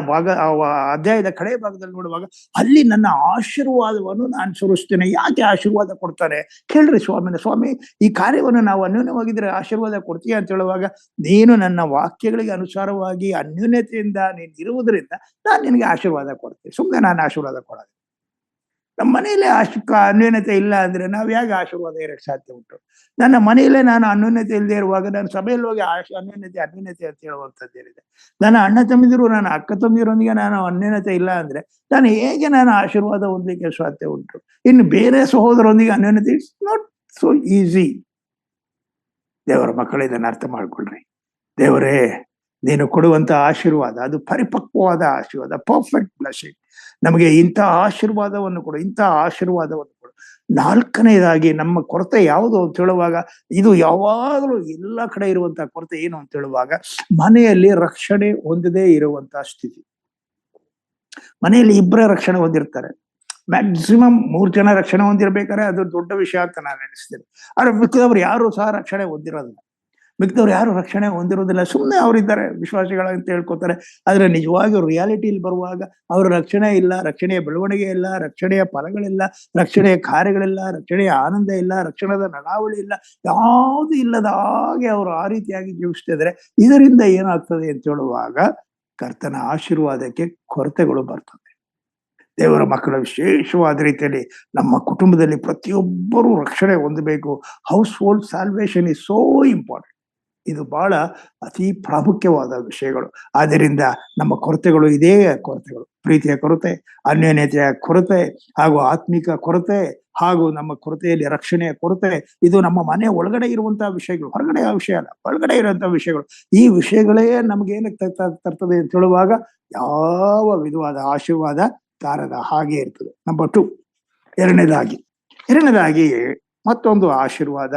ಅಧ್ಯಾಯದ ಕಡೆ ಭಾಗದಲ್ಲಿ ನೋಡುವಾಗ ಅಲ್ಲಿ ನನ್ನ ಆಶೀರ್ವಾದವನ್ನು ನಾನು ಸುರಿಸ್ತೇನೆ. ಯಾಕೆ ಆಶೀರ್ವಾದ ಕೊಡ್ತಾರೆ ಕೇಳ್ರಿ ಸ್ವಾಮಿ, ಈ ಕಾರ್ಯವನ್ನು ನಾವು ಅನ್ಯೋನ್ಯವಾಗಿದ್ರೆ ಆಶೀರ್ವಾದ ಕೊಡ್ತೀಯ ಅಂತ ಹೇಳುವಾಗ, ನೀನು ನನ್ನ ವಾಕ್ಯಗಳಿಗೆ ಅನುಸಾರವಾಗಿ ಅನ್ಯೋನ್ಯತೆಯಿಂದ ನೀನು ಇರುವುದರಿಂದ ನಾನು ನಿನಗೆ ಆಶೀರ್ವಾದ ಕೊಡ್ತೀನಿ. ಸುಮ್ಮನೆ ನಾನು ಆಶೀರ್ವಾದ ಕೊಡೋದು. ನಮ್ಮ ಮನೆಯಲ್ಲೇ ಅನ್ಯೋನ್ಯತೆ ಇಲ್ಲ ಅಂದ್ರೆ ನಾವು ಹೇಗೆ ಆಶೀರ್ವಾದ ಇರಕ್ಕೆ ಸಾಧ್ಯ ಉಂಟು? ನನ್ನ ಮನೆಯಲ್ಲೇ ನಾನು ಅನ್ಯೋನ್ಯತೆ ಇಲ್ಲದೆ ಇರುವಾಗ ನಾನು ಸಭೆಯಲ್ಲಿ ಹೋಗಿ ಅನ್ಯೋನ್ಯತೆ ಅಂತ ಹೇಳುವಂಥದ್ದು ಏನಿದೆ? ನನ್ನ ಅಣ್ಣ ತಮ್ಮಿದ್ರು, ನನ್ನ ಅಕ್ಕ ತಮ್ಮಿರೊಂದಿಗೆ ನಾನು ಅನ್ಯೋನ್ಯತೆ ಇಲ್ಲ ಅಂದ್ರೆ ನಾನು ಆಶೀರ್ವಾದ ಹೊಂದಲಿಕ್ಕೆ ಸಾಧ್ಯ ಉಂಟು? ಇನ್ನು ಬೇರೆ ಸಹೋದರರೊಂದಿಗೆ ಅನ್ಯೋನ್ಯತೆ, ಇಟ್ಸ್ ನಾಟ್ ಸೋ ಈಸಿ. ದೇವರ ಮಕ್ಕಳು ಇದನ್ನು ಅರ್ಥ ಮಾಡ್ಕೊಳ್ರಿ. ದೇವರೇ ನೀನು ಕೊಡುವಂತ ಆಶೀರ್ವಾದ ಅದು ಪರಿಪಕ್ವವಾದ ಆಶೀರ್ವಾದ, ಪರ್ಫೆಕ್ಟ್ ಬ್ಲೆಸ್ಸಿಂಗ್. ನಮಗೆ ಇಂಥ ಆಶೀರ್ವಾದವನ್ನು ಕೊಡು. ನಾಲ್ಕನೇದಾಗಿ ನಮ್ಮ ಕೊರತೆ ಯಾವುದು ಅಂತ ಹೇಳುವಾಗ, ಇದು ಯಾವಾಗಲೂ ಎಲ್ಲ ಕಡೆ ಇರುವಂತಹ ಕೊರತೆ ಏನು ಅಂತ ಹೇಳುವಾಗ, ಮನೆಯಲ್ಲಿ ರಕ್ಷಣೆ ಹೊಂದದೇ ಇರುವಂತಹ ಸ್ಥಿತಿ. ಮನೆಯಲ್ಲಿ ಇಬ್ಬರೇ ರಕ್ಷಣೆ ಹೊಂದಿರ್ತಾರೆ, ಮ್ಯಾಕ್ಸಿಮಮ್ 3 ಜನ ರಕ್ಷಣೆ ಹೊಂದಿರ್ಬೇಕಾದ್ರೆ ಅದು ದೊಡ್ಡ ವಿಷಯ ಅಂತ ನಾನು ಎಣಿಸ್ತೇನೆ. ಆದ್ರೆ ಮಿಕ್ಕಿದವ್ರು ಯಾರು ಸಹ ರಕ್ಷಣೆ ಹೊಂದಿರೋದಿಲ್ಲ. ಮಿಕ್ಕಿದವ್ರು ಯಾರು ರಕ್ಷಣೆ ಹೊಂದಿರೋದಿಲ್ಲ, ಸುಮ್ಮನೆ ಅವರಿದ್ದಾರೆ ವಿಶ್ವಾಸಿಗಳ ಅಂತ ಹೇಳ್ಕೊತಾರೆ. ಆದ್ರೆ ನಿಜವಾಗಿ ರಿಯಾಲಿಟಿಯಲ್ಲಿ ಬರುವಾಗ ಅವ್ರ ರಕ್ಷಣೆ ಇಲ್ಲ, ರಕ್ಷಣೆಯ ಬೆಳವಣಿಗೆ ಇಲ್ಲ, ರಕ್ಷಣೆಯ ಫಲಗಳಿಲ್ಲ, ರಕ್ಷಣೆಯ ಕಾರ್ಯಗಳಿಲ್ಲ, ರಕ್ಷಣೆಯ ಆನಂದ ಇಲ್ಲ, ರಕ್ಷಣದ ನಡಾವಳಿ ಇಲ್ಲ, ಯಾವುದು ಇಲ್ಲದ ಹಾಗೆ ಅವರು ಆ ರೀತಿಯಾಗಿ ಜೀವಿಸ್ತಿದ್ರೆ ಇದರಿಂದ ಏನಾಗ್ತದೆ ಅಂತ ಹೇಳುವಾಗ ಕರ್ತನ ಆಶೀರ್ವಾದಕ್ಕೆ ಕೊರತೆಗಳು ಬರ್ತದೆ. ದೇವರ ಮಕ್ಕಳ ವಿಶೇಷವಾದ ರೀತಿಯಲ್ಲಿ ನಮ್ಮ ಕುಟುಂಬದಲ್ಲಿ ಪ್ರತಿಯೊಬ್ಬರೂ ರಕ್ಷಣೆ ಹೊಂದಬೇಕು. House hold salvation is so important. ಇದು ಬಹಳ ಅತಿ ಪ್ರಾಮುಖ್ಯವಾದ ವಿಷಯಗಳು. ಆದ್ದರಿಂದ ನಮ್ಮ ಕೊರತೆಗಳು ಇದೇ ಕೊರತೆಗಳು: ಪ್ರೀತಿಯ ಕೊರತೆ, ಅನ್ಯೋನ್ಯತೆಯ ಕೊರತೆ, ಹಾಗೂ ಆತ್ಮಿಕ ಕೊರತೆ, ಹಾಗೂ ನಮ್ಮ ಕೊರತೆಯಲ್ಲಿ ರಕ್ಷಣೆಯ ಕೊರತೆ. ಇದು ನಮ್ಮ ಮನೆ ಒಳಗಡೆ ಇರುವಂತಹ ವಿಷಯಗಳು, ಹೊರಗಡೆ ಆ ವಿಷಯ ಅಲ್ಲ, ಒಳಗಡೆ ಇರುವಂತಹ ವಿಷಯಗಳು. ಈ ವಿಷಯಗಳೇ ನಮ್ಗೆ ಏನಕ್ಕೆ ತರ್ತದೆ ಅಂತ ಹೇಳುವಾಗ ಯಾವ ವಿಧವಾದ ಆಶೀರ್ವಾದ ತಾರದ ಹಾಗೆ ಇರ್ತದೆ. ನಂಬರ್ 2. ಎರಡನೇದಾಗಿ ಮತ್ತೊಂದು ಆಶೀರ್ವಾದ,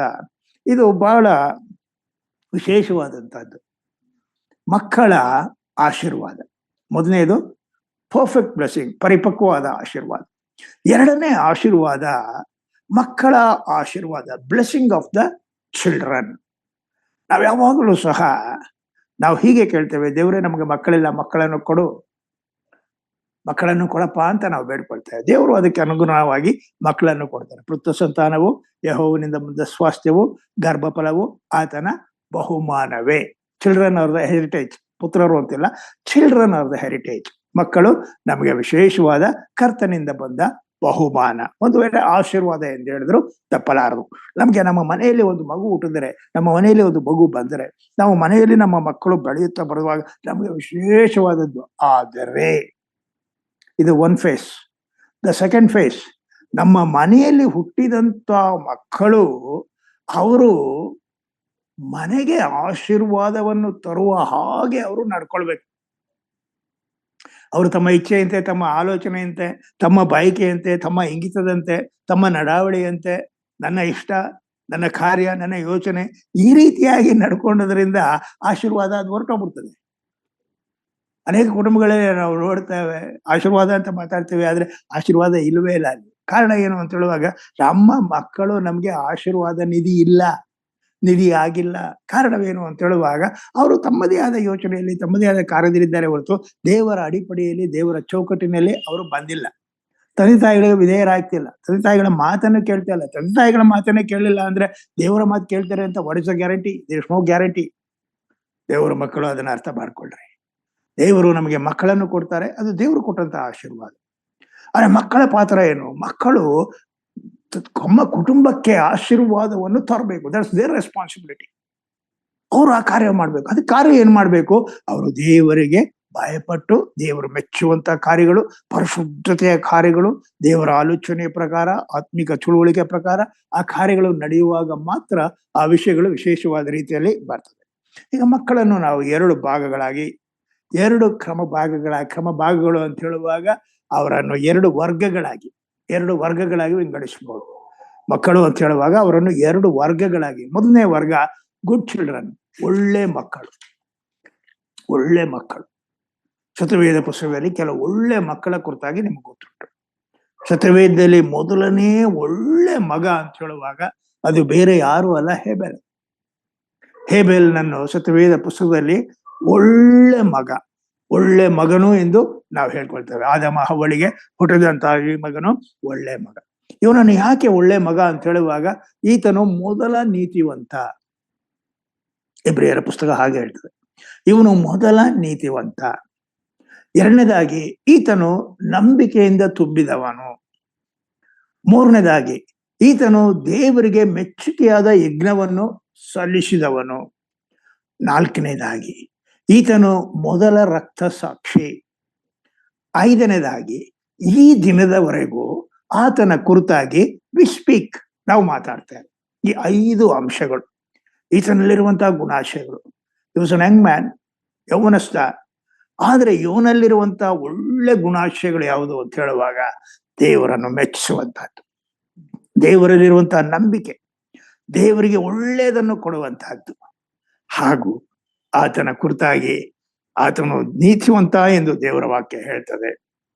ಇದು ಬಹಳ ವಿಶೇಷವಾದಂತಹದ್ದು, ಮಕ್ಕಳ ಆಶೀರ್ವಾದ. ಮೊದಲನೇದು ಪರ್ಫೆಕ್ಟ್ ಬ್ಲೆಸ್ಸಿಂಗ್, ಪರಿಪಕ್ವವಾದ ಆಶೀರ್ವಾದ. ಎರಡನೇ ಆಶೀರ್ವಾದ ಮಕ್ಕಳ ಆಶೀರ್ವಾದ, ಬ್ಲೆಸ್ಸಿಂಗ್ ಆಫ್ ದ ಚಿಲ್ಡ್ರನ್. ನಾವು ಯಾವಾಗಲೂ ಸಹ ನಾವು ಹೀಗೆ ಕೇಳ್ತೇವೆ, ದೇವರೇ ನಮಗೆ ಮಕ್ಕಳಿಲ್ಲ, ಮಕ್ಕಳನ್ನು ಕೊಡು, ಮಕ್ಕಳನ್ನು ಕೊಡಪ್ಪ ಅಂತ ನಾವು ಬೇಡ್ಕೊಳ್ತೇವೆ. ದೇವರು ಅದಕ್ಕೆ ಅನುಗುಣವಾಗಿ ಮಕ್ಕಳನ್ನು ಕೊಡ್ತಾರೆ. ಪುತ್ರ ಸಂತಾನವು ಯೆಹೋವನಿಂದ ಬಂದ ಸ್ವಾಸ್ಥ್ಯವು, ಗರ್ಭಫಲವು ಆತನ ಬಹುಮಾನವೇ. Children are the heritage. ಪುತ್ರರು ಅಂತಿಲ್ಲ, ಚಿಲ್ಡ್ರನ್ ಆರ್ ದ ಹೆರಿಟೇಜ್. ಮಕ್ಕಳು ನಮಗೆ ವಿಶೇಷವಾದ ಕರ್ತನಿಂದ ಬಂದ ಬಹುಮಾನ. ಒಂದು ವೇಳೆ ಆಶೀರ್ವಾದ ಎಂದು ಹೇಳಿದ್ರು ತಪ್ಪಲಾರದು. ನಮ್ಗೆ ನಮ್ಮ ಮನೆಯಲ್ಲಿ ಒಂದು ಮಗು ಹುಟ್ಟಿದರೆ, ನಮ್ಮ ಮನೆಯಲ್ಲಿ ಒಂದು ಮಗು ಬಂದರೆ, ನಾವು ಮನೆಯಲ್ಲಿ ನಮ್ಮ ಮಕ್ಕಳು ಬೆಳೆಯುತ್ತಾ ಬರುವಾಗ ನಮಗೆ ವಿಶೇಷವಾದದ್ದು. ಆದರೆ ಇದು one phase. The second phase, ನಮ್ಮ ಮನೆಯಲ್ಲಿ ಹುಟ್ಟಿದಂತ ಮಕ್ಕಳು ಅವರು ಮನೆಗೆ ಆಶೀರ್ವಾದವನ್ನು ತರುವ ಹಾಗೆ ಅವರು ನಡ್ಕೊಳ್ಬೇಕು. ಅವರು ತಮ್ಮ ಇಚ್ಛೆಯಂತೆ, ತಮ್ಮ ಆಲೋಚನೆಯಂತೆ, ತಮ್ಮ ಬಯಕೆಯಂತೆ, ತಮ್ಮ ಇಂಗಿತದಂತೆ, ತಮ್ಮ ನಡಾವಳಿಯಂತೆ, ನನ್ನ ಇಷ್ಟ, ನನ್ನ ಕಾರ್ಯ, ನನ್ನ ಯೋಚನೆ, ಈ ರೀತಿಯಾಗಿ ನಡ್ಕೊಂಡೋದ್ರಿಂದ ಆಶೀರ್ವಾದ ಅದು ಹೊರಟೋಗ್ಬಿಡ್ತದೆ. ಅನೇಕ ಕುಟುಂಬಗಳಲ್ಲಿ ನಾವು ನೋಡ್ತೇವೆ, ಆಶೀರ್ವಾದ ಅಂತ ಮಾತಾಡ್ತೇವೆ, ಆದ್ರೆ ಆಶೀರ್ವಾದ ಇಲ್ಲವೇ ಇಲ್ಲ ಅಲ್ಲಿ. ಕಾರಣ ಏನು ಅಂತ ಹೇಳುವಾಗ, ನಮ್ಮ ಮಕ್ಕಳು ನಮ್ಗೆ ಆಶೀರ್ವಾದ ನಿಧಿ ಆಗಿಲ್ಲ. ಕಾರಣವೇನು ಅಂತ ಹೇಳುವಾಗ, ಅವರು ತಮ್ಮದೇ ಆದ ಯೋಚನೆಯಲ್ಲಿ, ತಮ್ಮದೇ ಆದ ಕಾರ್ಯದಲ್ಲಿದ್ದಾರೆ ಹೊರತು ದೇವರ ಅಡಿಪಡಿಯಲ್ಲಿ, ದೇವರ ಚೌಕಟ್ಟಿನಲ್ಲಿ ಅವರು ಬಂದಿಲ್ಲ. ತಂದೆ ತಾಯಿಗಳಿಗೆ ವಿಧೇಯರಾಗ್ತಿಲ್ಲ, ತಂದೆ ತಾಯಿಗಳ ಮಾತನ್ನು ಕೇಳ್ತಾ ಇಲ್ಲ. ತಂದೆ ತಾಯಿಗಳ ಮಾತನ್ನೇ ಕೇಳಲಿಲ್ಲ ಅಂದ್ರೆ ದೇವರ ಮಾತು ಕೇಳ್ತಾರೆ ಅಂತ what is the guarantee? There is no guarantee. ದೇವರ ಮಕ್ಕಳು ಅದನ್ನ ಅರ್ಥ ಮಾಡ್ಕೊಳ್ರಿ. ದೇವರು ನಮಗೆ ಮಕ್ಕಳನ್ನು ಕೊಡ್ತಾರೆ, ಅದು ದೇವರು ಕೊಟ್ಟಂತಹ ಆಶೀರ್ವಾದ. ಆದ್ರೆ ಮಕ್ಕಳ ಪಾತ್ರ ಏನು? ಮಕ್ಕಳು ತಮ್ಮ ಕುಟುಂಬಕ್ಕೆ ಆಶೀರ್ವಾದವನ್ನು ತರಬೇಕು. That's their responsibility. ಅವರು ಆ ಕಾರ್ಯ ಮಾಡ್ಬೇಕು. ಅದಕ್ಕೆ ಕಾರ್ಯ ಏನ್ ಮಾಡ್ಬೇಕು? ಅವರು ದೇವರಿಗೆ ಭಯಪಟ್ಟು, ದೇವರು ಮೆಚ್ಚುವಂತ ಕಾರ್ಯಗಳು, ಪರಿಶುದ್ಧತೆಯ ಕಾರ್ಯಗಳು, ದೇವರ ಆಲೋಚನೆಯ ಪ್ರಕಾರ, ಆತ್ಮಿಕ ತಿಳುವಳಿಕೆ ಪ್ರಕಾರ ಆ ಕಾರ್ಯಗಳು ನಡೆಯುವಾಗ ಮಾತ್ರ ಆ ವಿಷಯಗಳು ವಿಶೇಷವಾದ ರೀತಿಯಲ್ಲಿ ಬರ್ತದೆ. ಈಗ ಮಕ್ಕಳನ್ನು ನಾವು ಎರಡು ಕ್ರಮ ಭಾಗಗಳು ಅಂತ ಹೇಳುವಾಗ ಅವರನ್ನು ಎರಡು ವರ್ಗಗಳಾಗಿ ವಿಂಗಡಿಸಬಹುದು. ಮಕ್ಕಳು ಅಂತ ಹೇಳುವಾಗ ಅವರನ್ನು ಎರಡು ವರ್ಗಗಳಾಗಿ, ಮೊದಲನೇ ವರ್ಗ ಗುಡ್ ಚಿಲ್ಡ್ರನ್, ಒಳ್ಳೆ ಮಕ್ಕಳು. ಶತವೇದ ಪುಸ್ತಕದಲ್ಲಿ ಕೆಲವು ಒಳ್ಳೆ ಮಕ್ಕಳ ಕುರಿತಾಗಿ ನಿಮ್ಗೆ ಗೊತ್ತುಂಟು. ಶತವೇದದಲ್ಲಿ ಮೊದಲನೇ ಒಳ್ಳೆ ಮಗ ಅಂತ ಹೇಳುವಾಗ ಅದು ಬೇರೆ ಯಾರು ಅಲ್ಲ, ಹೇಬೆಲ್ನನ್ನು ಶತವೇದ ಪುಸ್ತಕದಲ್ಲಿ ಒಳ್ಳೆ ಮಗನು ಎಂದು ನಾವು ಹೇಳ್ಕೊಳ್ತೇವೆ. ಆದಮ ಹವ್ವಳಿಗೆ ಹುಟ್ಟಿದಂತಹ ಈ ಮಗನು ಒಳ್ಳೆ ಮಗ. ಇವನನ್ನು ಯಾಕೆ ಒಳ್ಳೆ ಮಗ ಅಂತ ಹೇಳುವಾಗ, ಈತನು ಮೊದಲ ನೀತಿವಂತ. ಇಬ್ರಿಯರ ಪುಸ್ತಕ ಹಾಗೆ ಹೇಳ್ತದೆ, ಇವನು ಮೊದಲ ನೀತಿವಂತ. ಎರಡನೇದಾಗಿ ಈತನು ನಂಬಿಕೆಯಿಂದ ತುಂಬಿದವನು. ಮೂರನೇದಾಗಿ ಈತನು ದೇವರಿಗೆ ಮೆಚ್ಚುಗೆಯಾದ ಯಜ್ಞವನ್ನು ಸಲ್ಲಿಸಿದವನು. ನಾಲ್ಕನೇದಾಗಿ ಈತನು ಮೊದಲ ರಕ್ತ ಸಾಕ್ಷಿ. ಐದನೇದಾಗಿ ಈ ದಿನದವರೆಗೂ ಆತನ ಕುರಿತಾಗಿ ವಿ ಸ್ಪೀಕ್, ನಾವು ಮಾತಾಡ್ತೇವೆ. ಈ 5 ಅಂಶಗಳು ಈತನಲ್ಲಿರುವಂತಹ ಗುಣಾಶಯಗಳು. ಇವಾಸ್ ಅನ್ ಯಂಗ್ ಮ್ಯಾನ್, ಯೌವನಸ್ಥ. ಆದ್ರೆ ಇವನಲ್ಲಿರುವಂತಹ ಒಳ್ಳೆ ಗುಣಾಶಯಗಳು ಯಾವುದು ಅಂತ ಹೇಳುವಾಗ ದೇವರನ್ನು ಮೆಚ್ಚಿಸುವಂತಹದ್ದು, ದೇವರಲ್ಲಿರುವಂತಹ ನಂಬಿಕೆ, ದೇವರಿಗೆ ಒಳ್ಳೆಯದನ್ನು ಕೊಡುವಂತಹದ್ದು, ಹಾಗೂ ಆತನ ಕುರಿತಾಗಿ ಆತನು ನೀತಿವಂತ ಎಂದು ದೇವರ ವಾಕ್ಯ ಹೇಳ್ತದೆ.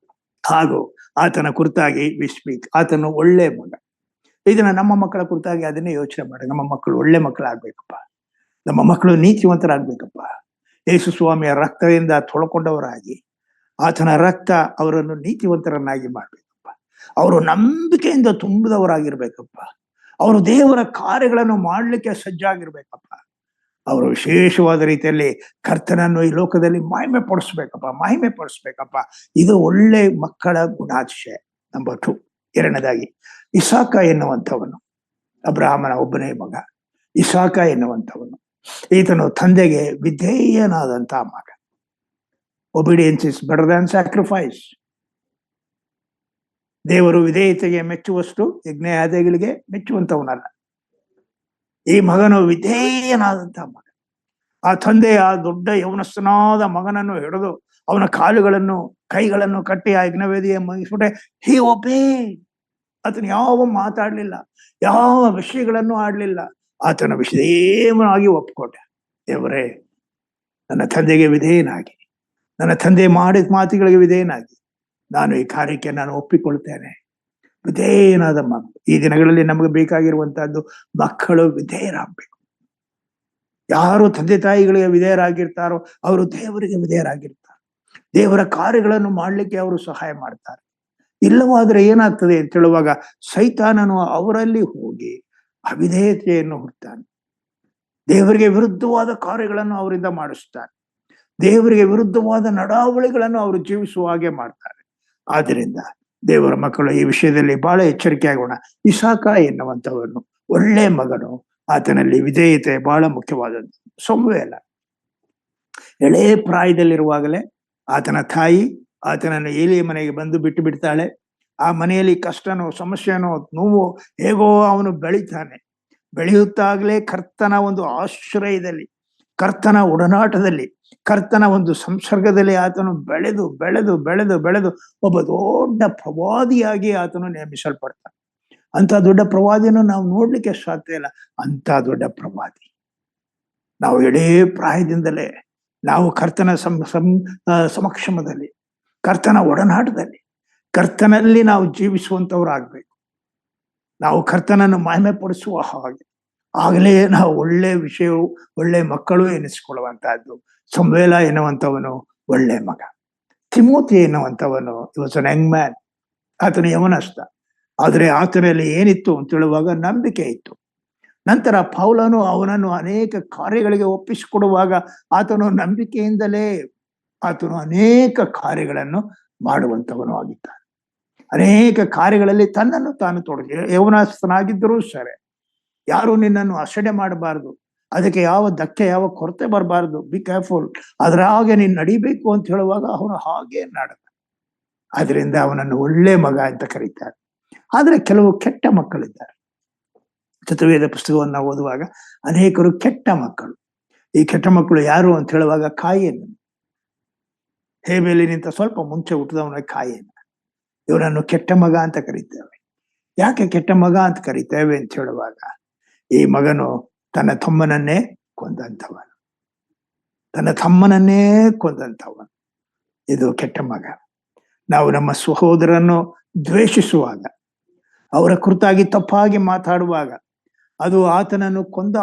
ಹಾಗೂ ಆತನ ಕುರಿತಾಗಿ ವಿಸ್ಪೀಕ್, ಆತನು ಒಳ್ಳೆ ಮಗ. ಇದನ್ನ ನಮ್ಮ ಮಕ್ಕಳ ಕುರಿತಾಗಿ ಅದನ್ನೇ ಯೋಚನೆ ಮಾಡಿ, ನಮ್ಮ ಮಕ್ಕಳು ಒಳ್ಳೆ ಮಕ್ಕಳಾಗ್ಬೇಕಪ್ಪ, ನಮ್ಮ ಮಕ್ಕಳು ನೀತಿವಂತರಾಗ್ಬೇಕಪ್ಪ. ಯೇಸು ಸ್ವಾಮಿಯ ರಕ್ತದಿಂದ ತೊಳ್ಕೊಂಡವರಾಗಿ ಆತನ ರಕ್ತ ಅವರನ್ನು ನೀತಿವಂತರನ್ನಾಗಿ ಮಾಡ್ಬೇಕಪ್ಪ. ಅವರು ನಂಬಿಕೆಯಿಂದ ತುಂಬಿದವರಾಗಿರ್ಬೇಕಪ್ಪ. ಅವರು ದೇವರ ಕಾರ್ಯಗಳನ್ನು ಮಾಡ್ಲಿಕ್ಕೆ ಸಜ್ಜಾಗಿರ್ಬೇಕಪ್ಪ. ಅವರು ವಿಶೇಷವಾದ ರೀತಿಯಲ್ಲಿ ಕರ್ತನನ್ನು ಈ ಲೋಕದಲ್ಲಿ ಮಹಿಮೆ ಪಡಿಸ್ಬೇಕಪ್ಪ. ಇದು ಒಳ್ಳೆ ಮಕ್ಕಳ ಗುಣಾತಿಶಯ. ನಂಬರ್ 2. ಎರಡನೇದಾಗಿ, ಇಸಾಕ ಎನ್ನುವಂಥವನು ಅಬ್ರಹಾಮನ ಒಬ್ಬನೇ ಮಗ. ಇಸಾಕ ಎನ್ನುವಂಥವನು ಈತನು ತಂದೆಗೆ ವಿಧೇಯನಾದಂತಹ ಮಗ. Obedience is better than sacrifice. ದೇವರು ವಿಧೇಯತೆಗೆ ಮೆಚ್ಚುವಷ್ಟು ಯಜ್ಞಯಾಗಗಳಿಗೆ ಮೆಚ್ಚುವಂತವನಲ್ಲ. ಈ ಮಗನು ವಿಧೇಯನಾದಂತಹ ಮಗ. ಆ ತಂದೆ ಆ ದೊಡ್ಡ ಯೌವನಸ್ಥನಾದ ಮಗನನ್ನು ಹಿಡಿದು ಅವನ ಕಾಲುಗಳನ್ನು ಕೈಗಳನ್ನು ಕಟ್ಟಿ ಆ ಯಜ್ಞವೇದಿಯ ಮುಗಿಸ್ಬಿಟ್ಟೆ. ಹಿ ಒಬೇ. ಆತನು ಯಾವ ಮಾತಾಡ್ಲಿಲ್ಲ, ಯಾವ ವಿಷಯಗಳನ್ನು ಆಡ್ಲಿಲ್ಲ. ಆತನ ವಿಷಯವಾಗಿ ಒಪ್ಕೊಂಡ. ದೇವರೇ, ನನ್ನ ತಂದೆಗೆ ವಿಧೇಯನಾಗಿ, ನನ್ನ ತಂದೆ ಮಾಡಿದ ಮಾತುಗಳಿಗೆ ವಿಧೇಯನಾಗಿ ನಾನು ಈ ಕಾರ್ಯಕ್ಕೆ ನಾನು ಒಪ್ಪಿಕೊಳ್ತೇನೆ. ವಿಧೇಯನಾದ ಮಗು. ಈ ದಿನಗಳಲ್ಲಿ ನಮಗೆ ಬೇಕಾಗಿರುವಂತಹದ್ದು ಮಕ್ಕಳು ವಿಧೇಯರಾಗಬೇಕು. ಯಾರು ತಂದೆ ತಾಯಿಗಳಿಗೆ ವಿಧೇಯರಾಗಿರ್ತಾರೋ ಅವರು ದೇವರಿಗೆ ವಿಧೇಯರಾಗಿರ್ತಾರೆ. ದೇವರ ಕಾರ್ಯಗಳನ್ನು ಮಾಡ್ಲಿಕ್ಕೆ ಅವರು ಸಹಾಯ ಮಾಡ್ತಾರೆ. ಇಲ್ಲವಾದ್ರೆ ಏನಾಗ್ತದೆ ಅಂತ ಹೇಳುವಾಗ ಸೈತಾನನು ಅವರಲ್ಲಿ ಹೋಗಿ ಅವಿಧೇಯತೆಯನ್ನು ಹುಡ್ತಾನೆ. ದೇವರಿಗೆ ವಿರುದ್ಧವಾದ ಕಾರ್ಯಗಳನ್ನು ಅವರಿಂದ ಮಾಡಿಸ್ತಾನೆ. ದೇವರಿಗೆ ವಿರುದ್ಧವಾದ ನಡಾವಳಿಗಳನ್ನು ಅವರು ಜೀವಿಸುವ ಹಾಗೆ ಮಾಡ್ತಾರೆ. ಆದ್ರಿಂದ ದೇವರ ಮಕ್ಕಳು ಈ ವಿಷಯದಲ್ಲಿ ಬಹಳ ಎಚ್ಚರಿಕೆ ಆಗೋಣ. ಇಸಾಕ ಎನ್ನುವಂಥವನು ಒಳ್ಳೆ ಮಗನು. ಆತನಲ್ಲಿ ವಿಧೇಯತೆ ಬಹಳ ಮುಖ್ಯವಾದದ್ದು. ಸಮುವೇಲ ಎಳೆ ಪ್ರಾಯದಲ್ಲಿರುವಾಗಲೇ ಆತನ ತಾಯಿ ಆತನನ್ನು ಏಲಿಯ ಮನೆಗೆ ಬಂದು ಬಿಟ್ಟು ಬಿಡ್ತಾಳೆ. ಆ ಮನೆಯಲ್ಲಿ ಕಷ್ಟನೋ ಸಮಸ್ಯೆನೋ ನೋವು ಹೇಗೋ ಅವನು ಬೆಳಿತಾನೆ. ಬೆಳೆಯುತ್ತಾಗಲೇ ಕರ್ತನ ಒಂದು ಆಶ್ರಯದಲ್ಲಿ, ಕರ್ತನ ಒಡನಾಟದಲ್ಲಿ, ಕರ್ತನ ಒಂದು ಸಂಸರ್ಗದಲ್ಲಿ ಆತನು ಬೆಳೆದು ಬೆಳೆದು ಬೆಳೆದು ಬೆಳೆದು ಒಬ್ಬ ದೊಡ್ಡ ಪ್ರವಾದಿಯಾಗಿ ಆತನು ನೇಮಿಸಲ್ಪಡ್ತಾನೆ. ಅಂತ ದೊಡ್ಡ ಪ್ರವಾದಿಯನ್ನು ನಾವು ನೋಡ್ಲಿಕ್ಕೆ ಸಾಧ್ಯ ಇಲ್ಲ. ಅಂತ ದೊಡ್ಡ ಪ್ರವಾದಿ. ನಾವು ಎಡೇ ಪ್ರಾಯದಿಂದಲೇ ನಾವು ಕರ್ತನ ಸಮಕ್ಷಮದಲ್ಲಿ, ಕರ್ತನ ಒಡನಾಟದಲ್ಲಿ, ಕರ್ತನಲ್ಲಿ ನಾವು ಜೀವಿಸುವಂತವ್ರಾಗ್ಬೇಕು. ನಾವು ಕರ್ತನನ್ನು ಮಹಿಮೆ ಪಡಿಸುವ ಹಾಗೆ ಆಗಲೇ ನಾವು ಒಳ್ಳೆ ವಿಷಯವು ಒಳ್ಳೆ ಮಕ್ಕಳು ಎನಿಸಿಕೊಳ್ಳುವಂತಹದ್ದು. ಸಮುವೇಲ ಎನ್ನುವಂಥವನು ಒಳ್ಳೆ ಮಗ. ತಿಮೋತಿ ಎನ್ನುವಂಥವನು ವಾಸ್ ಅನ್ ಯಂಗ್ ಮ್ಯಾನ್. ಆತನು ಯವನಸ್ಥ. ಆದರೆ ಆತನಲ್ಲಿ ಏನಿತ್ತು ಅಂತ ಹೇಳುವಾಗ ನಂಬಿಕೆ ಇತ್ತು. ನಂತರ ಪೌಲನು ಅವನನ್ನು ಅನೇಕ ಕಾರ್ಯಗಳಿಗೆ ಒಪ್ಪಿಸಿಕೊಡುವಾಗ ಆತನು ನಂಬಿಕೆಯಿಂದಲೇ ಆತನು ಅನೇಕ ಕಾರ್ಯಗಳನ್ನು ಮಾಡುವಂತವನು ಆಗಿದ್ದಾನೆ. ಅನೇಕ ಕಾರ್ಯಗಳಲ್ಲಿ ತನ್ನನ್ನು ತಾನು ತೊಡಗಿ, ಯೌವನಸ್ಥನಾಗಿದ್ದರೂ ಸರಿ, ಯಾರು ನಿನ್ನನ್ನು ಅಸಡ್ಡೆ ಮಾಡಬಾರದು, ಅದಕ್ಕೆ ಯಾವ ಧಕ್ಕೆ ಯಾವ ಕೊರತೆ ಬರಬಾರದು, ಬಿ ಕೇರ್ಫುಲ್, ಅದರ ಹಾಗೆ ನೀನು ನಡಿಬೇಕು ಅಂತ ಹೇಳುವಾಗ ಅವನು ಹಾಗೆ ನಡದ. ಆದ್ರಿಂದ ಅವನನ್ನು ಒಳ್ಳೆ ಮಗ ಅಂತ ಕರೀತಾರೆ. ಆದ್ರೆ ಕೆಲವು ಕೆಟ್ಟ ಮಕ್ಕಳಿದ್ದಾರೆ. ಚತುರ್ವೇದ ಪುಸ್ತಕವನ್ನು ಓದುವಾಗ ಅನೇಕರು ಕೆಟ್ಟ ಮಕ್ಕಳು. ಈ ಕೆಟ್ಟ ಮಕ್ಕಳು ಯಾರು ಅಂತ ಹೇಳುವಾಗ ಕಾಯಿನ್, ಹೇಬೇಲಿನಿಂದ ಸ್ವಲ್ಪ ಮುಂಚೆ ಹುಟ್ಟಿದವನ ಕಾಯಿನ್, ಇವನನ್ನು ಕೆಟ್ಟ ಮಗ ಅಂತ ಕರೀತೇವೆ. ಯಾಕೆ ಕೆಟ್ಟ ಮಗ ಅಂತ ಕರೀತೇವೆ ಅಂತ ಹೇಳುವಾಗ, ಈ ಮಗನು ತನ್ನ ತಮ್ಮನನ್ನೇ ಕೊಂದಂಥವನು, ತನ್ನ ತಮ್ಮನನ್ನೇ ಕೊಂದಂಥವನು. ಇದು ಕೆಟ್ಟ ಮಗ. ನಾವು ನಮ್ಮ ಸಹೋದರನ್ನು ದ್ವೇಷಿಸುವಾಗ, ಅವರ ಕುರಿತಾಗಿ ತಪ್ಪಾಗಿ ಮಾತಾಡುವಾಗ ಅದು ಆತನನ್ನು ಕೊಂದ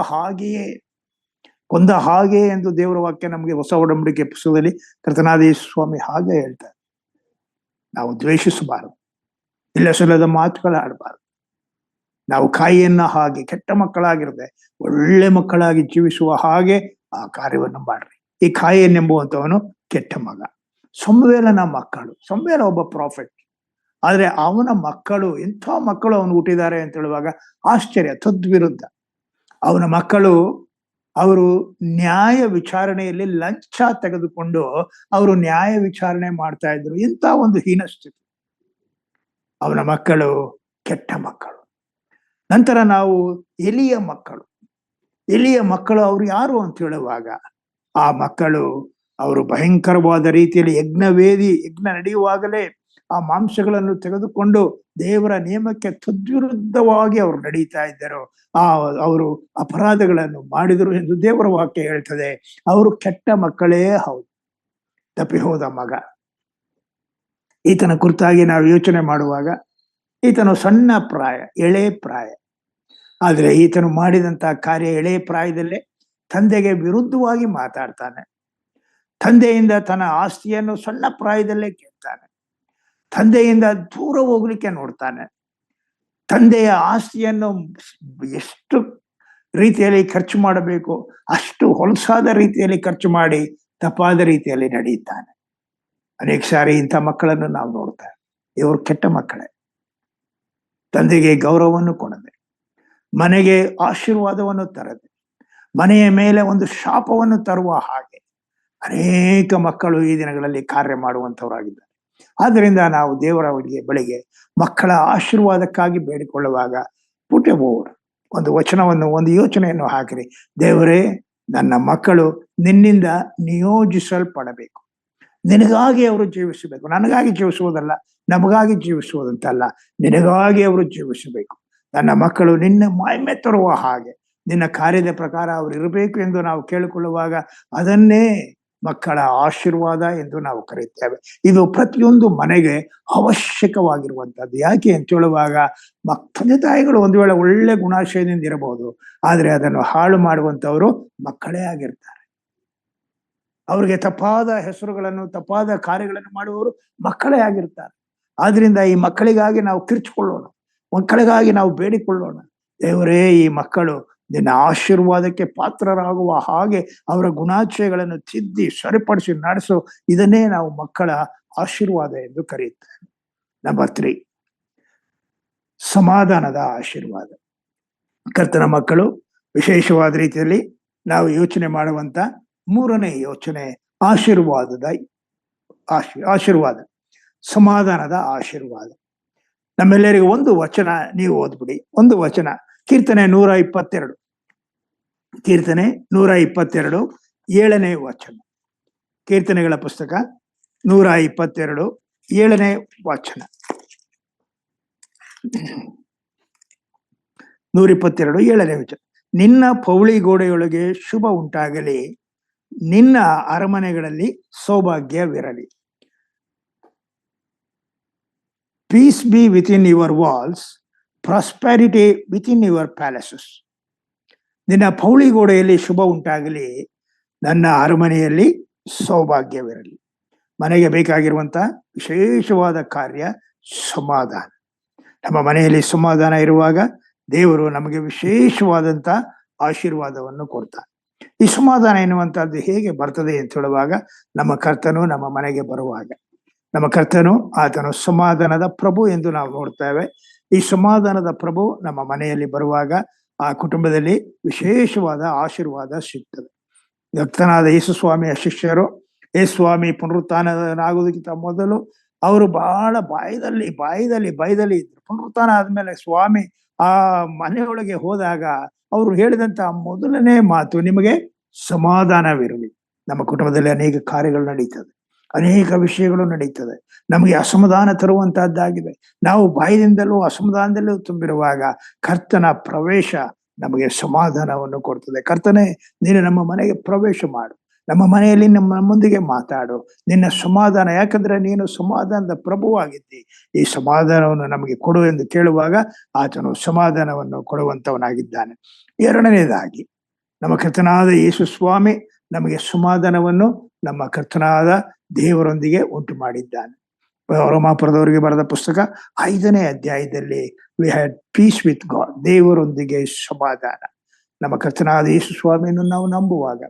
ಹಾಗೆಯೇ ಎಂದು ದೇವರ ವಾಕ್ಯ ನಮಗೆ ಹೊಸ ಒಡಂಬಡಿಕೆ ಪುಸ್ತಕದಲ್ಲಿ ಕರ್ತನಾದ ಯೇಸು ಸ್ವಾಮಿ ಹಾಗೆ ಹೇಳ್ತಾರೆ. ನಾವು ದ್ವೇಷಿಸಬಾರದು, ಇಲ್ಲ ಸಲ್ಲದ ಮಾತುಗಳಾಡಬಾರದು. ನಾವು ಕಾಯಿಯನ್ನ ಹಾಗೆ ಕೆಟ್ಟ ಮಕ್ಕಳಾಗಿರದೆ ಒಳ್ಳೆ ಮಕ್ಕಳಾಗಿ ಜೀವಿಸುವ ಹಾಗೆ ಆ ಕಾರ್ಯವನ್ನು ಮಾಡ್ರಿ. ಈ ಕಾಯಿಯನ್ ಎಂಬುವಂಥವನು ಕೆಟ್ಟ ಮಗ. ಸಮುವೇಲನ ಮಕ್ಕಳು, ಸಮುವೇಲ ಒಬ್ಬ ಪ್ರಾಫೆಟ್, ಆದ್ರೆ ಅವನ ಮಕ್ಕಳು ಎಂಥ ಮಕ್ಕಳು ಅವನು ಹುಟ್ಟಿದ್ದಾರೆ ಅಂತ ಹೇಳುವಾಗ ಆಶ್ಚರ್ಯ. ತದ್ವಿರುದ್ಧ ಅವನ ಮಕ್ಕಳು ಅವರು ನ್ಯಾಯ ವಿಚಾರಣೆಯಲ್ಲಿ ಲಂಚ ತೆಗೆದುಕೊಂಡು ಅವರು ನ್ಯಾಯ ವಿಚಾರಣೆ ಮಾಡ್ತಾ ಇದ್ರು. ಇಂಥ ಒಂದು ಹೀನಸ್ಥಿತಿ. ಅವನ ಮಕ್ಕಳು ಕೆಟ್ಟ ಮಕ್ಕಳು. ನಂತರ ನಾವು ಎಲಿಯ ಮಕ್ಕಳು ಅವರು ಯಾರು ಅಂತ ಹೇಳುವಾಗ, ಆ ಮಕ್ಕಳು ಅವರು ಭಯಂಕರವಾದ ರೀತಿಯಲ್ಲಿ ಯಜ್ಞ ನಡೆಯುವಾಗಲೇ ಆ ಮಾಂಸಗಳನ್ನು ತೆಗೆದುಕೊಂಡು ದೇವರ ನಿಯಮಕ್ಕೆ ತದ್ವಿರುದ್ಧವಾಗಿ ಅವರು ನಡೀತಾ ಇದ್ದರು, ಅವರು ಅಪರಾಧಗಳನ್ನು ಮಾಡಿದರು ಎಂದು ದೇವರ ವಾಕ್ಯ ಹೇಳ್ತದೆ. ಅವರು ಕೆಟ್ಟ ಮಕ್ಕಳೇ ಹೌದು, ತಪ್ಪಿ ಹೋದ ಮಗ. ಈತನ ಕುರಿತಾಗಿ ನಾವು ಯೋಚನೆ ಮಾಡುವಾಗ ಈತನು ಸಣ್ಣ ಪ್ರಾಯ, ಎಳೆ ಪ್ರಾಯ. ಆದ್ರೆ ಈತನು ಮಾಡಿದಂತಹ ಕಾರ್ಯ ಎಳೆ ಪ್ರಾಯದಲ್ಲೇ ತಂದೆಗೆ ವಿರುದ್ಧವಾಗಿ ಮಾತಾಡ್ತಾನೆ. ತಂದೆಯಿಂದ ತನ್ನ ಆಸ್ತಿಯನ್ನು ಸಣ್ಣ ಪ್ರಾಯದಲ್ಲೇ ಕೇಳ್ತಾನೆ. ತಂದೆಯಿಂದ ದೂರ ಹೋಗ್ಲಿಕ್ಕೆ ನೋಡ್ತಾನೆ. ತಂದೆಯ ಆಸ್ತಿಯನ್ನು ಎಷ್ಟು ರೀತಿಯಲ್ಲಿ ಖರ್ಚು ಮಾಡಬೇಕು ಅಷ್ಟು ಹೊಲಸಾದ ರೀತಿಯಲ್ಲಿ ಖರ್ಚು ಮಾಡಿ ತಪ್ಪಾದ ರೀತಿಯಲ್ಲಿ ನಡೆಯುತ್ತಾನೆ. ಅನೇಕ ಸಾರಿ ಇಂಥ ಮಕ್ಕಳನ್ನು ನಾವು ನೋಡ್ತೇವೆ. ಇವರು ಕೆಟ್ಟ ಮಕ್ಕಳೇ. ತಂದೆಗೆ ಗೌರವವನ್ನು ಕೊಡದೆ, ಮನೆಗೆ ಆಶೀರ್ವಾದವನ್ನು ತರದೆ, ಮನೆಯ ಮೇಲೆ ಒಂದು ಶಾಪವನ್ನು ತರುವ ಹಾಗೆ ಅನೇಕ ಮಕ್ಕಳು ಈ ದಿನಗಳಲ್ಲಿ ಕಾರ್ಯ ಮಾಡುವಂಥವರಾಗಿದ್ದಾರೆ. ಆದ್ದರಿಂದ ನಾವು ದೇವರ ಬಳಿಗೆ ಮಕ್ಕಳ ಆಶೀರ್ವಾದಕ್ಕಾಗಿ ಬೇಡಿಕೊಳ್ಳುವಾಗ ಪುಟಬೋರ್ ಒಂದು ವಚನವನ್ನು, ಒಂದು ಯೋಚನೆಯನ್ನು ಹಾಕಿರಿ. ದೇವರೇ, ನನ್ನ ಮಕ್ಕಳು ನಿನ್ನಿಂದ ನಿಯೋಜಿಸಲ್ಪಡಬೇಕು, ನಿನಗಾಗಿ ಅವರು ಜೀವಿಸಬೇಕು. ನನಗಾಗಿ ಜೀವಿಸುವುದಲ್ಲ, ನಮಗಾಗಿ ಜೀವಿಸುವುದಂತಲ್ಲ, ನಿನಗಾಗಿ ಅವರು ಜೀವಿಸಬೇಕು. ನನ್ನ ಮಕ್ಕಳು ನಿನ್ನ ಮಹಿಮೆ ತರುವ ಹಾಗೆ ನಿನ್ನ ಕಾರ್ಯದ ಪ್ರಕಾರ ಅವರು ಇರಬೇಕು ಎಂದು ನಾವು ಕೇಳಿಕೊಳ್ಳುವಾಗ ಅದನ್ನೇ ಮಕ್ಕಳ ಆಶೀರ್ವಾದ ಎಂದು ನಾವು ಕರೆಯುತ್ತೇವೆ. ಇದು ಪ್ರತಿಯೊಂದು ಮನೆಗೆ ಅವಶ್ಯಕವಾಗಿರುವಂತಹದ್ದು. ಯಾಕೆ ಅಂತ ಹೇಳುವಾಗ, ತಂದೆ ತಾಯಿಗಳು ಒಂದು ವೇಳೆ ಒಳ್ಳೆ ಗುಣಾಶಯದಿಂದ ಇರಬಹುದು, ಆದ್ರೆ ಅದನ್ನು ಹಾಳು ಮಾಡುವಂತವರು ಮಕ್ಕಳೇ ಆಗಿರ್ತಾರೆ. ಅವ್ರಿಗೆ ತಪ್ಪಾದ ಹೆಸರುಗಳನ್ನು, ತಪ್ಪಾದ ಕಾರ್ಯಗಳನ್ನು ಮಾಡುವವರು ಮಕ್ಕಳೇ ಆಗಿರ್ತಾರೆ. ಆದ್ರಿಂದ ಈ ಮಕ್ಕಳಿಗಾಗಿ ನಾವು ಕಿರ್ಚಿಕೊಳ್ಳೋಣ, ಮಕ್ಕಳಿಗಾಗಿ ನಾವು ಬೇಡಿಕೊಳ್ಳೋಣ. ದೇವರೇ, ಈ ಮಕ್ಕಳು ನಿನ್ನ ಆಶೀರ್ವಾದಕ್ಕೆ ಪಾತ್ರರಾಗುವ ಹಾಗೆ ಅವರ ಗುಣಾಶಯಗಳನ್ನು ತಿದ್ದಿ ಸರಿಪಡಿಸಿ ನಡೆಸು. ಇದನ್ನೇ ನಾವು ಮಕ್ಕಳ ಆಶೀರ್ವಾದ ಎಂದು ಕರೆಯುತ್ತೇವೆ. ನಂಬರ್ 3, ಸಮಾಧಾನದ ಆಶೀರ್ವಾದ. ಕರ್ತನ ಮಕ್ಕಳು ವಿಶೇಷವಾದ ರೀತಿಯಲ್ಲಿ ನಾವು ಯೋಚನೆ ಮಾಡುವಂತ ಮೂರನೇ ಯೋಚನೆ ಆಶೀರ್ವಾದ, ಸಮಾಧಾನದ ಆಶೀರ್ವಾದ. ನಮ್ಮೆಲ್ಲರಿಗೂ ಒಂದು ವಚನ ನೀವು ಓದ್ಬಿಡಿ. ಒಂದು ವಚನ, ಕೀರ್ತನೆ 122, ಕೀರ್ತನೆ 122 7ನೇ ವಚನ. ಕೀರ್ತನೆಗಳ ಪುಸ್ತಕ 122 7ನೇ ವಚನ. 122 7ನೇ ವಚನ. ನಿನ್ನ ಪೌಳಿ ಗೋಡೆಯೊಳಗೆ ಶುಭ ಉಂಟಾಗಲಿ, ನಿನ್ನ ಅರಮನೆಗಳಲ್ಲಿ ಸೌಭಾಗ್ಯವಿರಲಿ. Peace be within your walls, prosperity within your palaces. ನಿನ್ನ ಪೌಳಿ ಗೋಡೆಯಲ್ಲಿ ಶುಭ ಉಂಟಾಗಲಿ, ನನ್ನ ಅರಮನೆಯಲ್ಲಿ ಸೌಭಾಗ್ಯವಿರಲಿ. ಮನೆಗೆ ಬೇಕಾಗಿರುವಂತ ವಿಶೇಷವಾದ ಕಾರ್ಯ ಸಮಾಧಾನ. ನಮ್ಮ ಮನೆಯಲ್ಲಿ ಸಮಾಧಾನ ಇರುವಾಗ ದೇವರು ನಮಗೆ ವಿಶೇಷವಾದಂತ ಆಶೀರ್ವಾದವನ್ನು ಕೊಡ್ತಾನೆ. ಈ ಸಮಾಧಾನ ಎನ್ನುವಂತಹದ್ದು ಹೇಗೆ ಬರ್ತದೆ ಅಂತ ಹೇಳುವಾಗ, ನಮ್ಮ ಕರ್ತನು ನಮ್ಮ ಮನೆಗೆ ಬರುವಾಗ, ನಮ್ಮ ಕರ್ತನು ಆತನು ಸಮಾಧಾನದ ಪ್ರಭು ಎಂದು ನಾವು ನೋಡ್ತೇವೆ. ಈ ಸಮಾಧಾನದ ಪ್ರಭು ನಮ್ಮ ಮನೆಯಲ್ಲಿ ಬರುವಾಗ ಆ ಕುಟುಂಬದಲ್ಲಿ ವಿಶೇಷವಾದ ಆಶೀರ್ವಾದ ಸಿಗ್ತದೆ. ಭಕ್ತನಾದ ಯೇಸು ಸ್ವಾಮಿಯ ಶಿಷ್ಯರು ಯೇಸು ಸ್ವಾಮಿ ಪುನರುತ್ಥಾನನಾಗುವುದಕ್ಕಿಂತ ಮೊದಲು ಅವರು ಬಹಳ ಭಯದಲ್ಲಿ ಇದ್ರು. ಪುನರುತ್ಥಾನ ಆದ್ಮೇಲೆ ಸ್ವಾಮಿ ಆ ಮನೆಯೊಳಗೆ ಹೋದಾಗ ಅವರು ಹೇಳಿದಂತ ಮೊದಲನೇ ಮಾತು, ನಿಮಗೆ ಸಮಾಧಾನವಿರಲಿ. ನಮ್ಮ ಕುಟುಂಬದಲ್ಲಿ ಅನೇಕ ಕಾರ್ಯಗಳು ನಡೀತದೆ, ಅನೇಕ ವಿಷಯಗಳು ನಡೀತದೆ, ನಮಗೆ ಅಸಮಾಧಾನ ತರುವಂತಹದ್ದಾಗಿದೆ. ನಾವು ಭಯದಿಂದಲೂ ಅಸಮಾಧಾನದಲ್ಲೂ ತುಂಬಿರುವಾಗ ಕರ್ತನ ಪ್ರವೇಶ ನಮಗೆ ಸಮಾಧಾನವನ್ನು ಕೊಡ್ತದೆ. ಕರ್ತನೇ, ನೀನು ನಮ್ಮ ಮನೆಗೆ ಪ್ರವೇಶ ಮಾಡು, ನಮ್ಮ ಮನೆಯಲ್ಲಿ ನಮ್ಮೊಂದಿಗೆ ಮಾತಾಡು, ನಿನ್ನ ಸಮಾಧಾನ, ಯಾಕಂದ್ರೆ ನೀನು ಸಮಾಧಾನದ ಪ್ರಭುವಾಗಿದ್ದಿ, ಈ ಸಮಾಧಾನವನ್ನು ನಮಗೆ ಕೊಡು ಎಂದು ಕೇಳುವಾಗ ಆತನು ಸಮಾಧಾನವನ್ನು ಕೊಡುವಂತವನಾಗಿದ್ದಾನೆ. ಎರಡನೇದಾಗಿ, ನಮ್ಮ ಕರ್ತನಾದ ಯೇಸು ಸ್ವಾಮಿ ನಮಗೆ ಸಮಾಧಾನವನ್ನು ನಮ್ಮ ಕರ್ತನಾದ ದೇವರೊಂದಿಗೆ ಉಂಟು ಮಾಡಿದ್ದಾನೆ. ರೋಮಾಪುರದವರಿಗೆ ಬರೆದ ಪುಸ್ತಕ 5ನೇ ಅಧ್ಯಾಯದಲ್ಲಿ we had peace with God, ದೇವರೊಂದಿಗೆ ಸಮಾಧಾನ. ನಮ್ಮ ಕರ್ತನಾದ ಯೇಸು ಸ್ವಾಮಿಯನ್ನು ನಾವು ನಂಬುವಾಗ,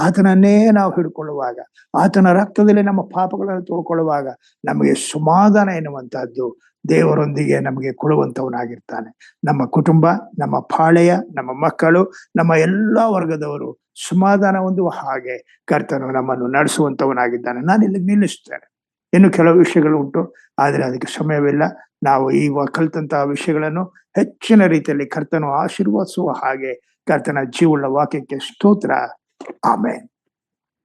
ಆತನನ್ನೇ ನಾವು ಹಿಡ್ಕೊಳ್ಳುವಾಗ, ಆತನ ರಕ್ತದಲ್ಲಿ ನಮ್ಮ ಪಾಪಗಳನ್ನು ತೊಳ್ಕೊಳ್ಳುವಾಗ ನಮಗೆ ಸಮಾಧಾನ ಎನ್ನುವಂತಹದ್ದು ದೇವರೊಂದಿಗೆ ನಮಗೆ ಕೊಡುವಂತವನಾಗಿರ್ತಾನೆ. ನಮ್ಮ ಕುಟುಂಬ, ನಮ್ಮ ಪಾಳೆಯ, ನಮ್ಮ ಮಕ್ಕಳು, ನಮ್ಮ ಎಲ್ಲಾ ವರ್ಗದವರು ಸಮಾಧಾನ ಹೊಂದುವ ಹಾಗೆ ಕರ್ತನು ನಮ್ಮನ್ನು ನಡೆಸುವಂತವನಾಗಿದ್ದಾನೆ. ನಾನು ಇಲ್ಲಿ ನಿಲ್ಲಿಸ್ತೇನೆ. ಇನ್ನು ಕೆಲವು ವಿಷಯಗಳು ಉಂಟು, ಆದ್ರೆ ಅದಕ್ಕೆ ಸಮಯವಿಲ್ಲ. ನಾವು ಈಗ ಕಲಿತಂತಹ ವಿಷಯಗಳನ್ನು ಹೆಚ್ಚಿನ ರೀತಿಯಲ್ಲಿ ಕರ್ತನು ಆಶೀರ್ವದಿಸುವ ಹಾಗೆ ಕರ್ತನ ಜೀವವುಳ್ಳ ವಾಕ್ಯಕ್ಕೆ ಸ್ತೋತ್ರ. ಆಮೆನ್.